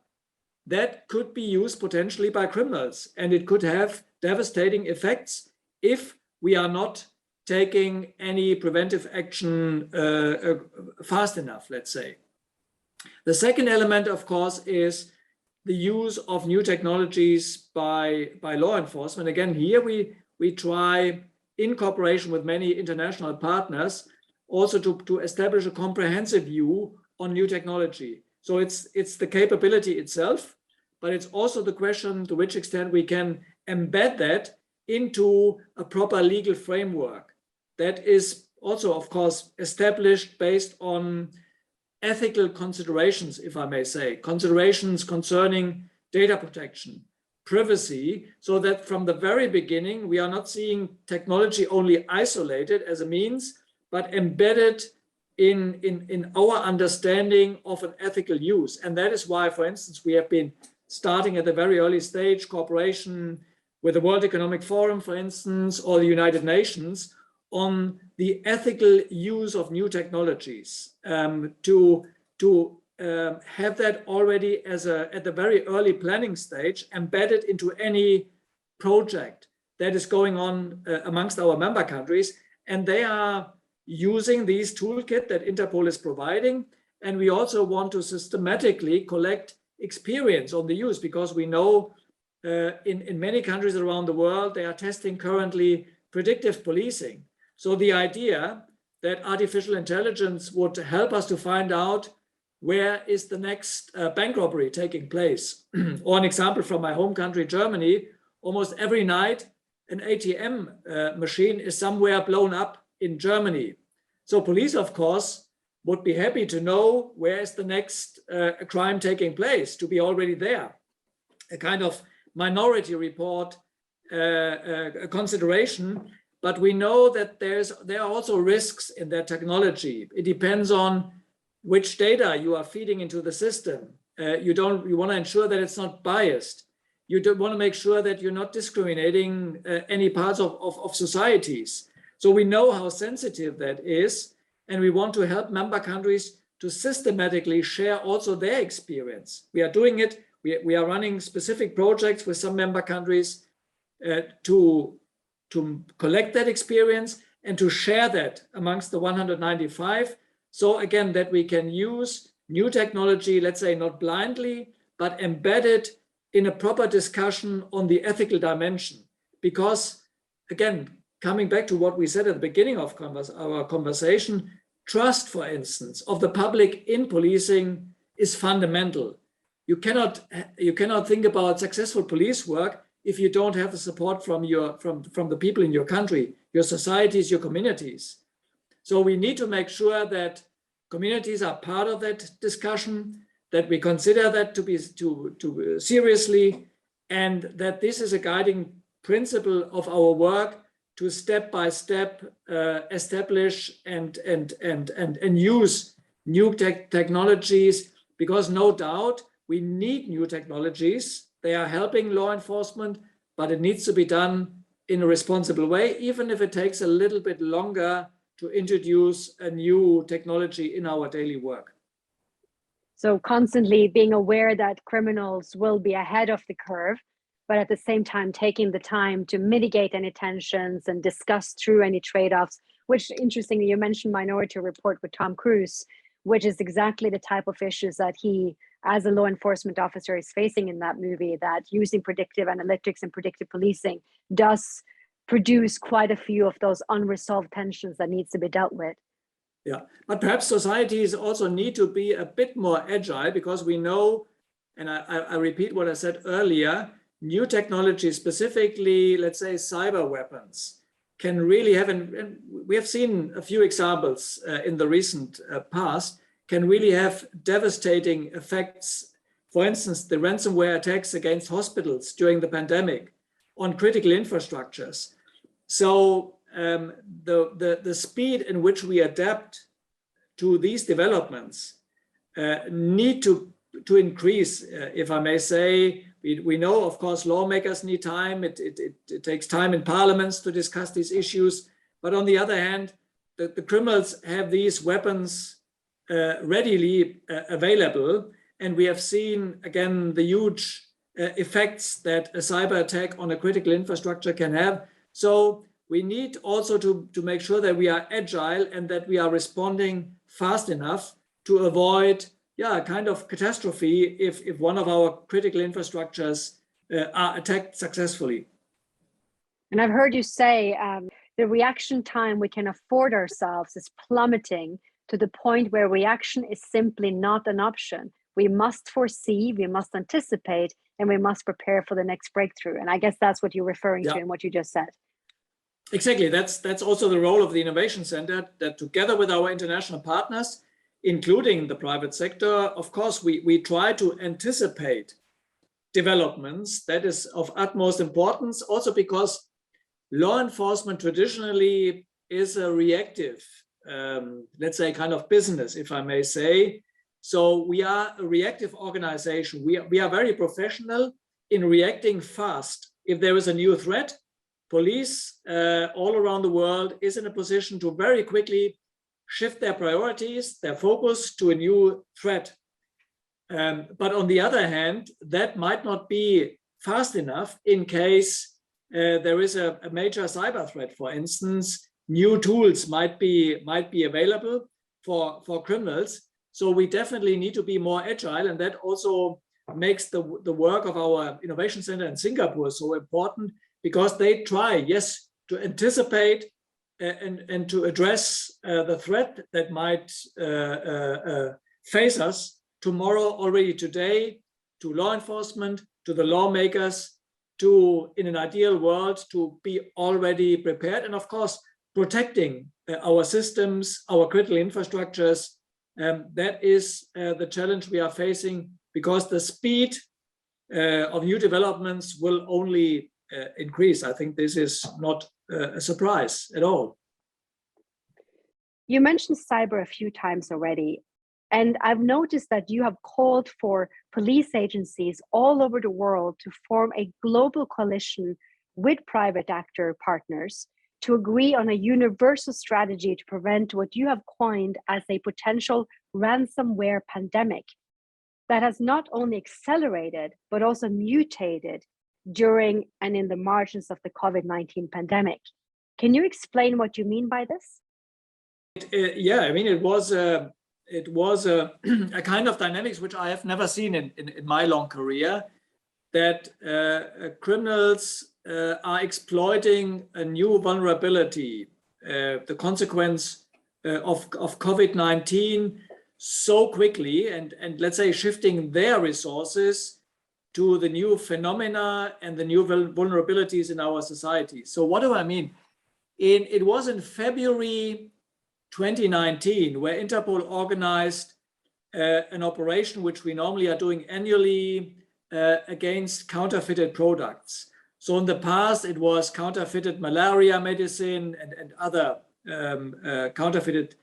Speaker 3: that could be used potentially by criminals, and it could have devastating effects if we are not taking any preventive action fast enough, let's say. The second element, of course, is the use of new technologies by law enforcement. Again, here we try, in cooperation with many international partners, also to establish a comprehensive view on new technology. So it's the capability itself, but it's also the question to which extent we can embed that into a proper legal framework that is also, of course, established based on ethical considerations, if I may say, considerations concerning data protection, privacy, so that from the very beginning, we are not seeing technology only isolated as a means, but embedded in our understanding of an ethical use. And that is why, for instance, we have been starting at a very early stage cooperation with the World Economic Forum, for instance, or the United Nations on the ethical use of new technologies, to have that already at the very early planning stage, embedded into any project that is going on amongst our member countries. And they are using these toolkit that Interpol is providing. And we also want to systematically collect experience on the use, because we know in many countries around the world, they are testing currently predictive policing. So the idea that artificial intelligence would help us to find out where is the next bank robbery taking place. Or an example from my home country, Germany, almost every night an ATM machine is somewhere blown up in Germany. So police, of course, would be happy to know where is the next crime taking place, to be already there. A kind of minority report consideration, but we know that there are also risks in that technology. It depends on which data you are feeding into the system. You want to ensure that it's not biased. You don't want to make sure that you're not discriminating any parts of societies. So we know how sensitive that is, and we want to help member countries to systematically share also their experience. We are doing it. We are running specific projects with some member countries to collect that experience and to share that amongst the 195. So again, that we can use new technology, let's say not blindly, but embed it in a proper discussion on the ethical dimension. Because again, coming back to what we said at the beginning of our conversation, trust, for instance, of the public in policing is fundamental. You cannot think about successful police work if you don't have the support from the people in your country, your societies, your communities. So we need to make sure that communities are part of that discussion, that we consider that to seriously, and that this is a guiding principle of our work to step by step establish and use new technologies, because no doubt we need new technologies. They are helping law enforcement, but it needs to be done in a responsible way, even if it takes a little bit longer to introduce a new technology in our daily work.
Speaker 2: So constantly being aware that criminals will be ahead of the curve, but at the same time taking the time to mitigate any tensions and discuss through any trade-offs, which interestingly, you mentioned Minority Report with Tom Cruise, which is exactly the type of issues that he, as a law enforcement officer, is facing in that movie, that using predictive analytics and predictive policing does produce quite a few of those unresolved tensions that needs to be dealt with.
Speaker 3: Yeah, but perhaps societies also need to be a bit more agile, because we know, and I repeat what I said earlier, new technology, specifically, let's say cyber weapons, can really have, and we have seen a few examples in the recent past, can really have devastating effects. For instance, the ransomware attacks against hospitals during the pandemic on critical infrastructures. So the speed in which we adapt to these developments need to increase, if I may say. We know, of course, lawmakers need time. It takes time in parliaments to discuss these issues. But on the other hand, the criminals have these weapons readily available. And we have seen, again, the huge effects that a cyber attack on a critical infrastructure can have. So we need also to make sure that we are agile and that we are responding fast enough to avoid a kind of catastrophe if one of our critical infrastructures are attacked successfully.
Speaker 2: And I've heard you say the reaction time we can afford ourselves is plummeting to the point where reaction is simply not an option. We must foresee, we must anticipate, and we must prepare for the next breakthrough. And I guess that's what you're referring to in what you just said.
Speaker 3: Exactly. That's also the role of the Innovation Center, that together with our international partners, including the private sector, of course, we try to anticipate developments. That is of utmost importance, also because law enforcement traditionally is a reactive, let's say, kind of business, if I may say. So we are a reactive organization. We are very professional in reacting fast. If there is a new threat, police all around the world is in a position to very quickly shift their priorities, their focus to a new threat. But on the other hand, that might not be fast enough in case there is a major cyber threat. For instance, new tools might be available for criminals. So we definitely need to be more agile, and that also makes the work of our Innovation Center in Singapore so important, because they try, yes, to anticipate and to address the threat that might face us tomorrow, already today, to law enforcement, to the lawmakers, to, in an ideal world, to be already prepared, and of course, protecting our systems, our critical infrastructures. That is the challenge we are facing, because the speed of new developments will only increase. I think this is not a surprise at all.
Speaker 2: You mentioned cyber a few times already, and I've noticed that you have called for police agencies all over the world to form a global coalition with private actor partners to agree on a universal strategy to prevent what you have coined as a potential ransomware pandemic that has not only accelerated, but also mutated during and in the margins of the COVID-19 pandemic. Can you explain what you mean by this?
Speaker 3: Yeah, I mean, it was a kind of dynamics which I have never seen in my long career, that criminals are exploiting a new vulnerability, the consequence of COVID-19 so quickly, and let's say shifting their resources to the new phenomena and the new vulnerabilities in our society. So what do I mean? It was in February 2019 where Interpol organized an operation which we normally are doing annually against counterfeited products. So in the past, it was counterfeited malaria medicine and other counterfeited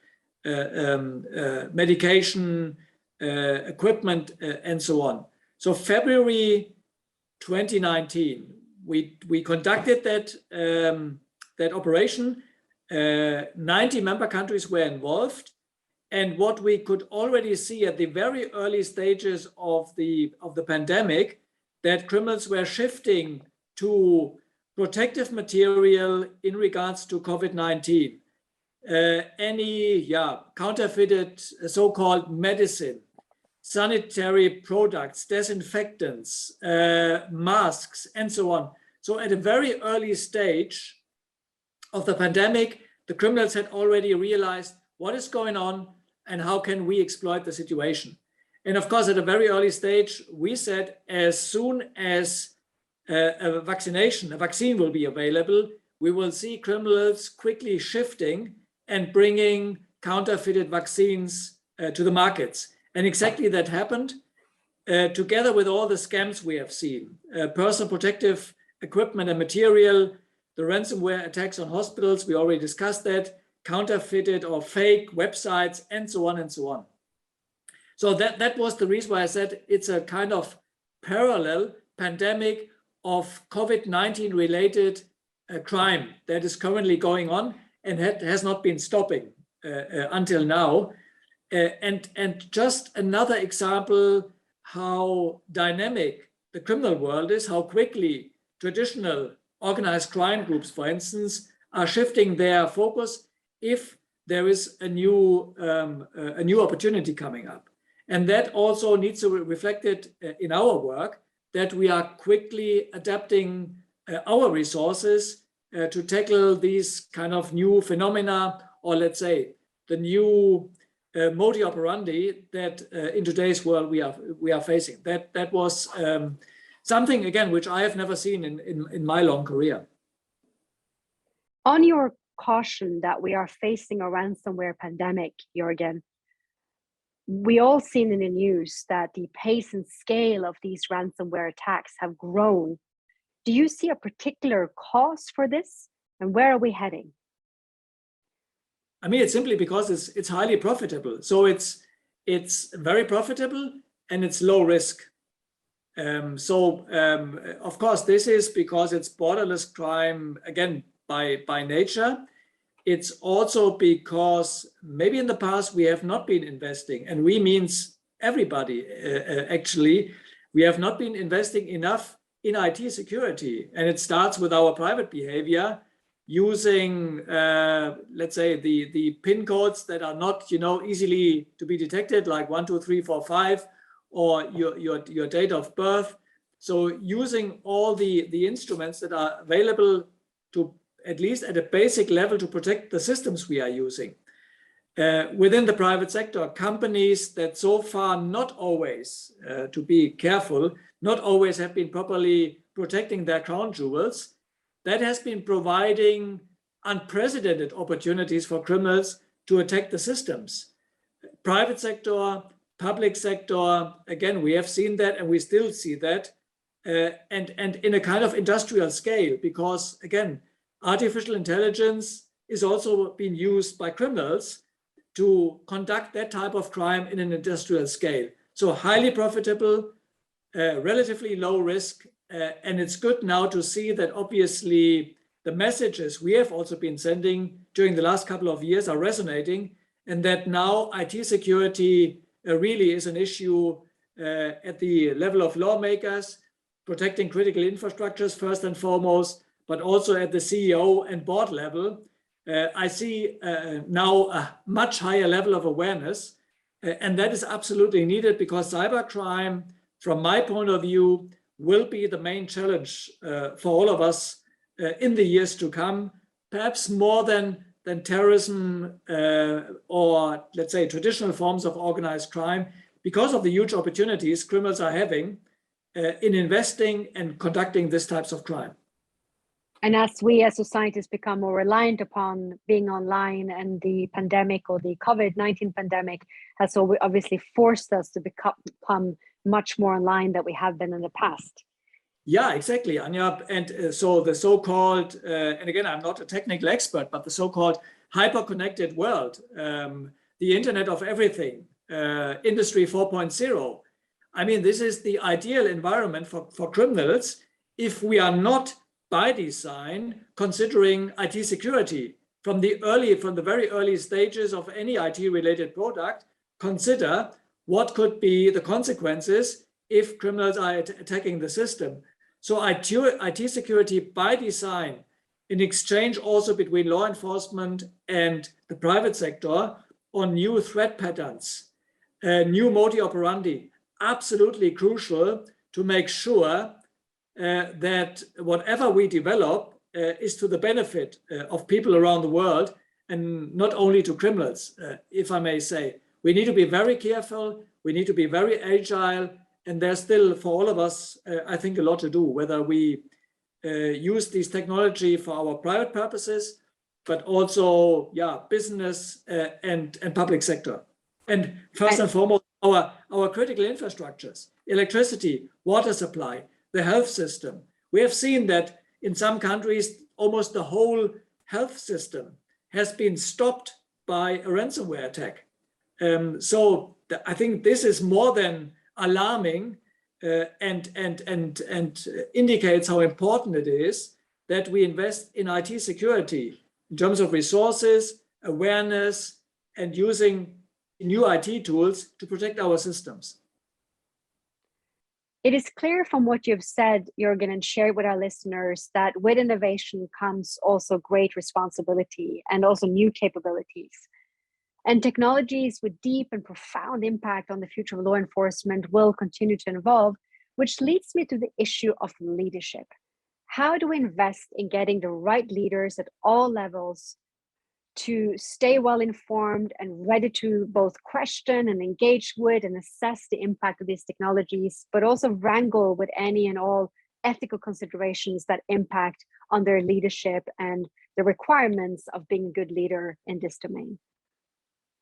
Speaker 3: medication, equipment, and so on. So February 2019, we conducted that operation. 90 member countries were involved. And what we could already see at the very early stages of the pandemic, that criminals were shifting to protective material in regards to COVID-19. Any counterfeited so-called medicine, sanitary products, disinfectants, masks, and so on. So at a very early stage of the pandemic, the criminals had already realized what is going on and how can we exploit the situation. And of course, at a very early stage, we said as soon as a vaccine will be available, we will see criminals quickly shifting and bringing counterfeited vaccines to the markets. And exactly that happened, together with all the scams we have seen, personal protective equipment and material, the ransomware attacks on hospitals, we already discussed that, counterfeited or fake websites, and so on and so on. So that was the reason why I said it's a kind of parallel pandemic of COVID-19 related crime that is currently going on and has not been stopping until now. And just another example how dynamic the criminal world is, how quickly traditional organized crime groups, for instance, are shifting their focus if there is a new opportunity coming up. And that also needs to be reflected in our work, that we are quickly adapting our resources to tackle these kind of new phenomena, or let's say the new modus operandi that in today's world we are facing. That was something, again, which I have never seen in my long career.
Speaker 2: On your caution that we are facing a ransomware pandemic, Jürgen, we all seen in the news that the pace and scale of these ransomware attacks have grown. Do you see a particular cause for this, and where are we heading?
Speaker 3: I mean, it's simply because it's highly profitable. So it's very profitable and it's low risk. Of course, this is because it's borderless crime, again, by nature. It's also because maybe in the past we have not been investing, and we means everybody actually, we have not been investing enough in IT security. And it starts with our private behavior, using, let's say, the PIN codes that are not, easily to be detected, like 1, 2, 3, 4, 5, or your date of birth. So using all the instruments that are available to, at least at a basic level, to protect the systems we are using. Within the private sector, companies that so far not always, to be careful, not always have been properly protecting their crown jewels, that has been providing unprecedented opportunities for criminals to attack the systems. Private sector, public sector, again, we have seen that and we still see that, and in a kind of industrial scale, because again, artificial intelligence is also being used by criminals to conduct that type of crime in an industrial scale. So highly profitable, relatively low risk, and it's good now to see that obviously the messages we have also been sending during the last couple of years are resonating, and that now IT security really is an issue at the level of lawmakers, protecting critical infrastructures first and foremost, but also at the CEO and board level. I see now a much higher level of awareness, and that is absolutely needed, because cybercrime, from my point of view, will be the main challenge for all of us in the years to come, perhaps more than terrorism or, let's say, traditional forms of organized crime, because of the huge opportunities criminals are having in investing and conducting these types of crime.
Speaker 2: And as we as societies become more reliant upon being online, and the pandemic, or the COVID-19 pandemic, has obviously forced us to become much more online than we have been in the past.
Speaker 3: Yeah, exactly, Anja. And so the so-called, and again, I'm not a technical expert, but the so-called hyper-connected world, the Internet of Everything, Industry 4.0. I mean, this is the ideal environment for criminals if we are not by design considering IT security from the very early stages of any IT-related product. Consider what could be the consequences if criminals are attacking the system. So IT security by design, in exchange also between law enforcement and the private sector on new threat patterns, new modi operandi, absolutely crucial to make sure that whatever we develop is to the benefit of people around the world, and not only to criminals, if I may say. We need to be very careful, we need to be very agile, and there's still, for all of us, I think, a lot to do, whether we use this technology for our private purposes, but also, business and public sector. And first and foremost, our critical infrastructures, electricity, water supply, the health system. We have seen that in some countries, almost the whole health system has been stopped by a ransomware attack. So I think this is more than alarming, and indicates how important it is that we invest in IT security in terms of resources, awareness, and using new IT tools to protect our systems.
Speaker 2: It is clear from what you've said, Jürgen, and shared with our listeners, that with innovation comes also great responsibility and also new capabilities. And technologies with deep and profound impact on the future of law enforcement will continue to evolve, which leads me to the issue of leadership. How do we invest in getting the right leaders at all levels to stay well informed and ready to both question and engage with and assess the impact of these technologies, but also wrangle with any and all ethical considerations that impact on their leadership and the requirements of being a good leader in this domain?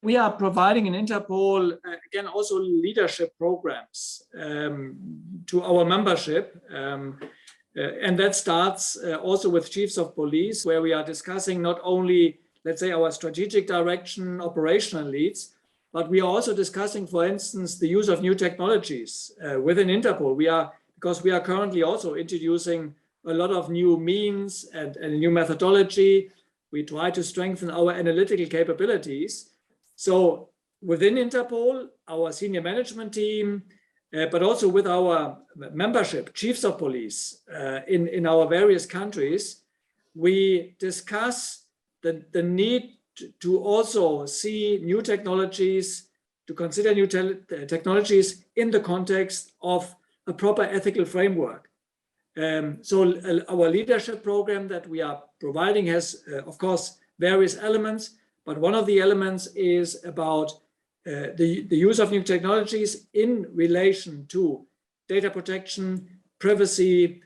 Speaker 3: We are providing in Interpol, again, also leadership programs to our membership. And that starts also with chiefs of police, where we are discussing not only, let's say, our strategic direction, operational leads, but we are also discussing, for instance, the use of new technologies within Interpol. Because we are currently also introducing a lot of new means and a new methodology. We try to strengthen our analytical capabilities. So within Interpol, our senior management team, but also with our membership, chiefs of police in our various countries, we discuss the need to also see new technologies, to consider new technologies in the context of a proper ethical framework. So our leadership program that we are providing has, of course, various elements, but one of the elements is about the use of new technologies in relation to data protection, privacy,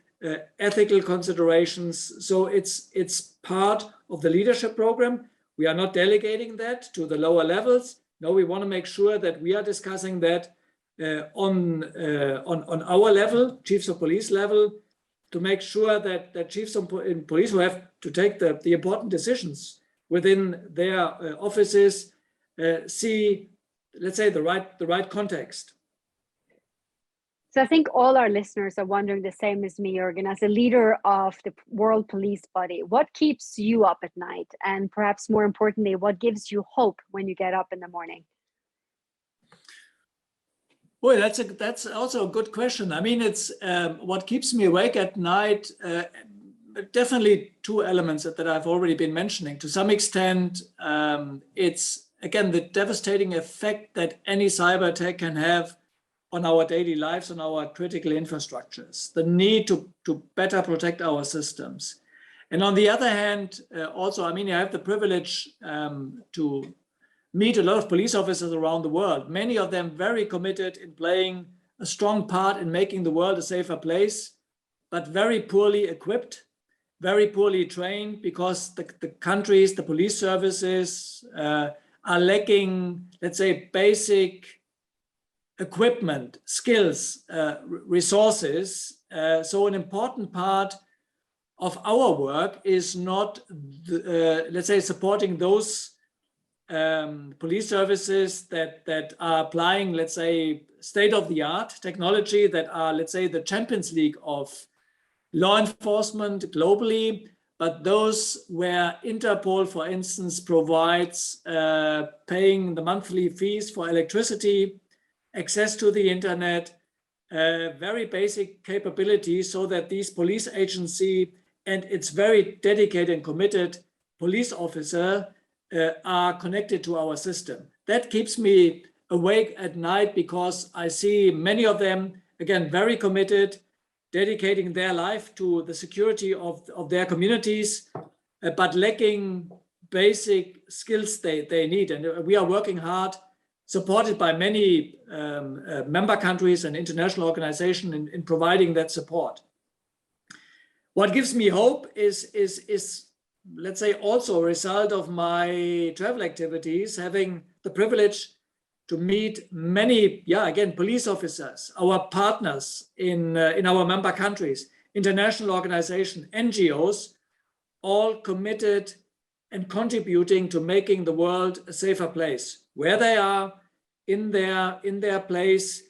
Speaker 3: ethical considerations. So it's part of the leadership program. We are not delegating that to the lower levels. No, we want to make sure that we are discussing that on our level, chiefs of police level, to make sure that chiefs of police who have to take the important decisions within their offices see, let's say, the right context.
Speaker 2: So I think all our listeners are wondering the same as me, Jürgen, as a leader of the World Police Body, what keeps you up at night? And perhaps more importantly, what gives you hope when you get up in the morning?
Speaker 3: Boy, that's also a good question. I mean, it's what keeps me awake at night. Definitely two elements that I've already been mentioning. To some extent, it's again the devastating effect that any cyber attack can have on our daily lives, on our critical infrastructures, the need to better protect our systems. And on the other hand, also, I mean, I have the privilege to meet a lot of police officers around the world, many of them very committed in playing a strong part in making the world a safer place, but very poorly equipped, very poorly trained, because the countries, the police services are lacking, let's say, basic equipment, skills, resources. So an important part of our work is not, let's say, supporting those police services that are applying, let's say, state-of-the-art technology, that are, let's say, the Champions League of law enforcement globally, but those where Interpol, for instance, provides paying the monthly fees for electricity, access to the internet, very basic capabilities, so that these police agency and its very dedicated and committed police officer are connected to our system. That keeps me awake at night, because I see many of them, again, very committed, dedicating their life to the security of their communities, but lacking basic skills they need. And we are working hard, supported by many member countries and international organizations in providing that support. What gives me hope is let's say, also a result of my travel activities, having the privilege to meet many, again, police officers, our partners in our member countries, international organizations, NGOs, all committed and contributing to making the world a safer place, where they are in their place,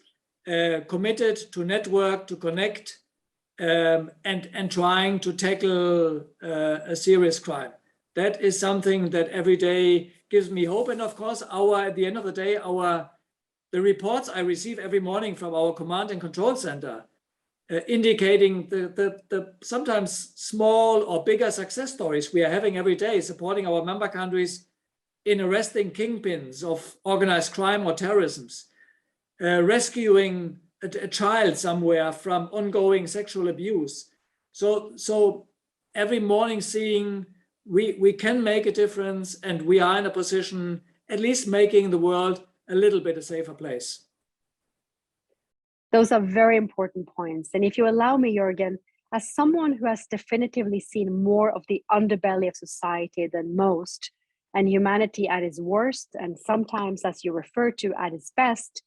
Speaker 3: committed to network, to connect, and trying to tackle a serious crime. That is something that every day gives me hope. And of course, at the end of the day, the reports I receive every morning from our command and control center, indicating the sometimes small or bigger success stories we are having every day, supporting our member countries in arresting kingpins of organized crime or terrorism, rescuing a child somewhere from ongoing sexual abuse. So every morning seeing we can make a difference, and we are in a position at least making the world a little bit a safer place.
Speaker 2: Those are very important points. And if you allow me, Jürgen, as someone who has definitively seen more of the underbelly of society than most, and humanity at its worst, and sometimes, as you refer to, at its best,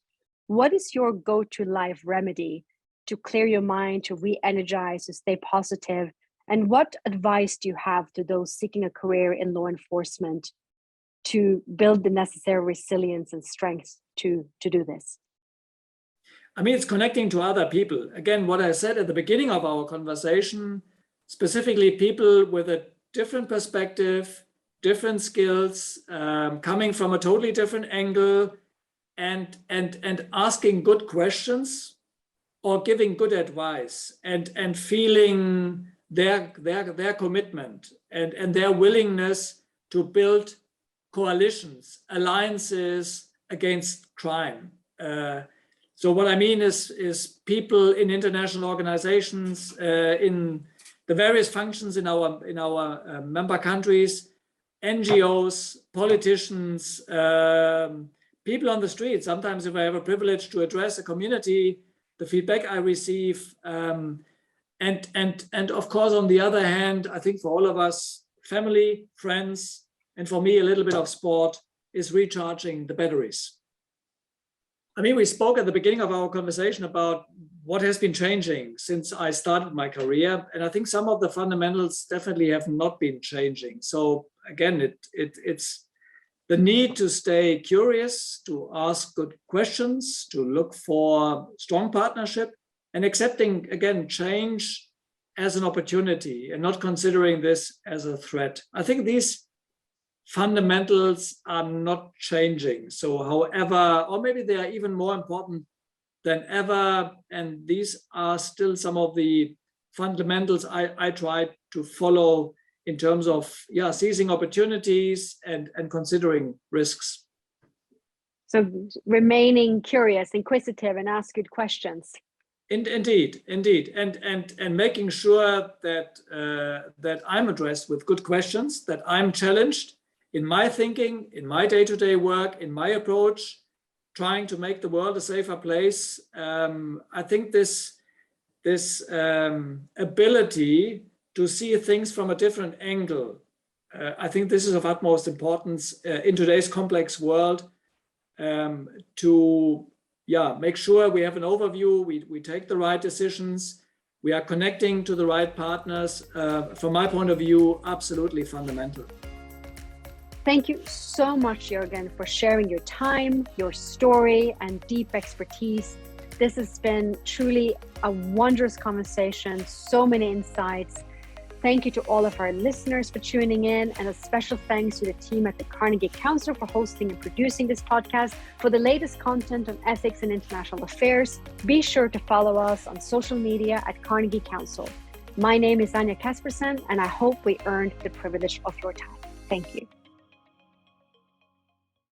Speaker 2: what is your go-to life remedy to clear your mind, to re-energize, to stay positive? And what advice do you have to those seeking a career in law enforcement to build the necessary resilience and strength to do this?
Speaker 3: I mean, it's connecting to other people. Again, what I said at the beginning of our conversation, specifically people with a different perspective, different skills, coming from a totally different angle, and asking good questions or giving good advice, and feeling their commitment and their willingness to build coalitions, alliances against crime. So what I mean is people in international organizations, in the various functions in our member countries, NGOs, politicians, people on the street. Sometimes if I have a privilege to address a community, the feedback I receive, and of course, on the other hand, I think for all of us, family, friends, and for me, a little bit of sport is recharging the batteries. I mean, we spoke at the beginning of our conversation about what has been changing since I started my career. And I think some of the fundamentals definitely have not been changing. So again, it's the need to stay curious, to ask good questions, to look for strong partnership and accepting, again, change as an opportunity and not considering this as a threat. I think these fundamentals are not changing. So however, or maybe they are even more important than ever. And these are still some of the fundamentals I try to follow in terms of seizing opportunities and considering risks.
Speaker 2: So remaining curious, inquisitive, and ask good questions.
Speaker 3: Indeed, and making sure that I'm addressed with good questions, that I'm challenged in my thinking, in my day-to-day work, in my approach, trying to make the world a safer place. I think this ability to see things from a different angle, I think this is of utmost importance in today's complex world, to make sure we have an overview, we take the right decisions, we are connecting to the right partners. From my point of view, absolutely fundamental.
Speaker 2: Thank you so much, Jürgen, for sharing your time, your story, and deep expertise. This has been truly a wondrous conversation, so many insights. Thank you to all of our listeners for tuning in, and a special thanks to the team at the Carnegie Council for hosting and producing this podcast. For the latest content on ethics and international affairs, be sure to follow us on social media at Carnegie Council. My name is Anja Kaspersen, and I hope we earned the privilege of your time. Thank you.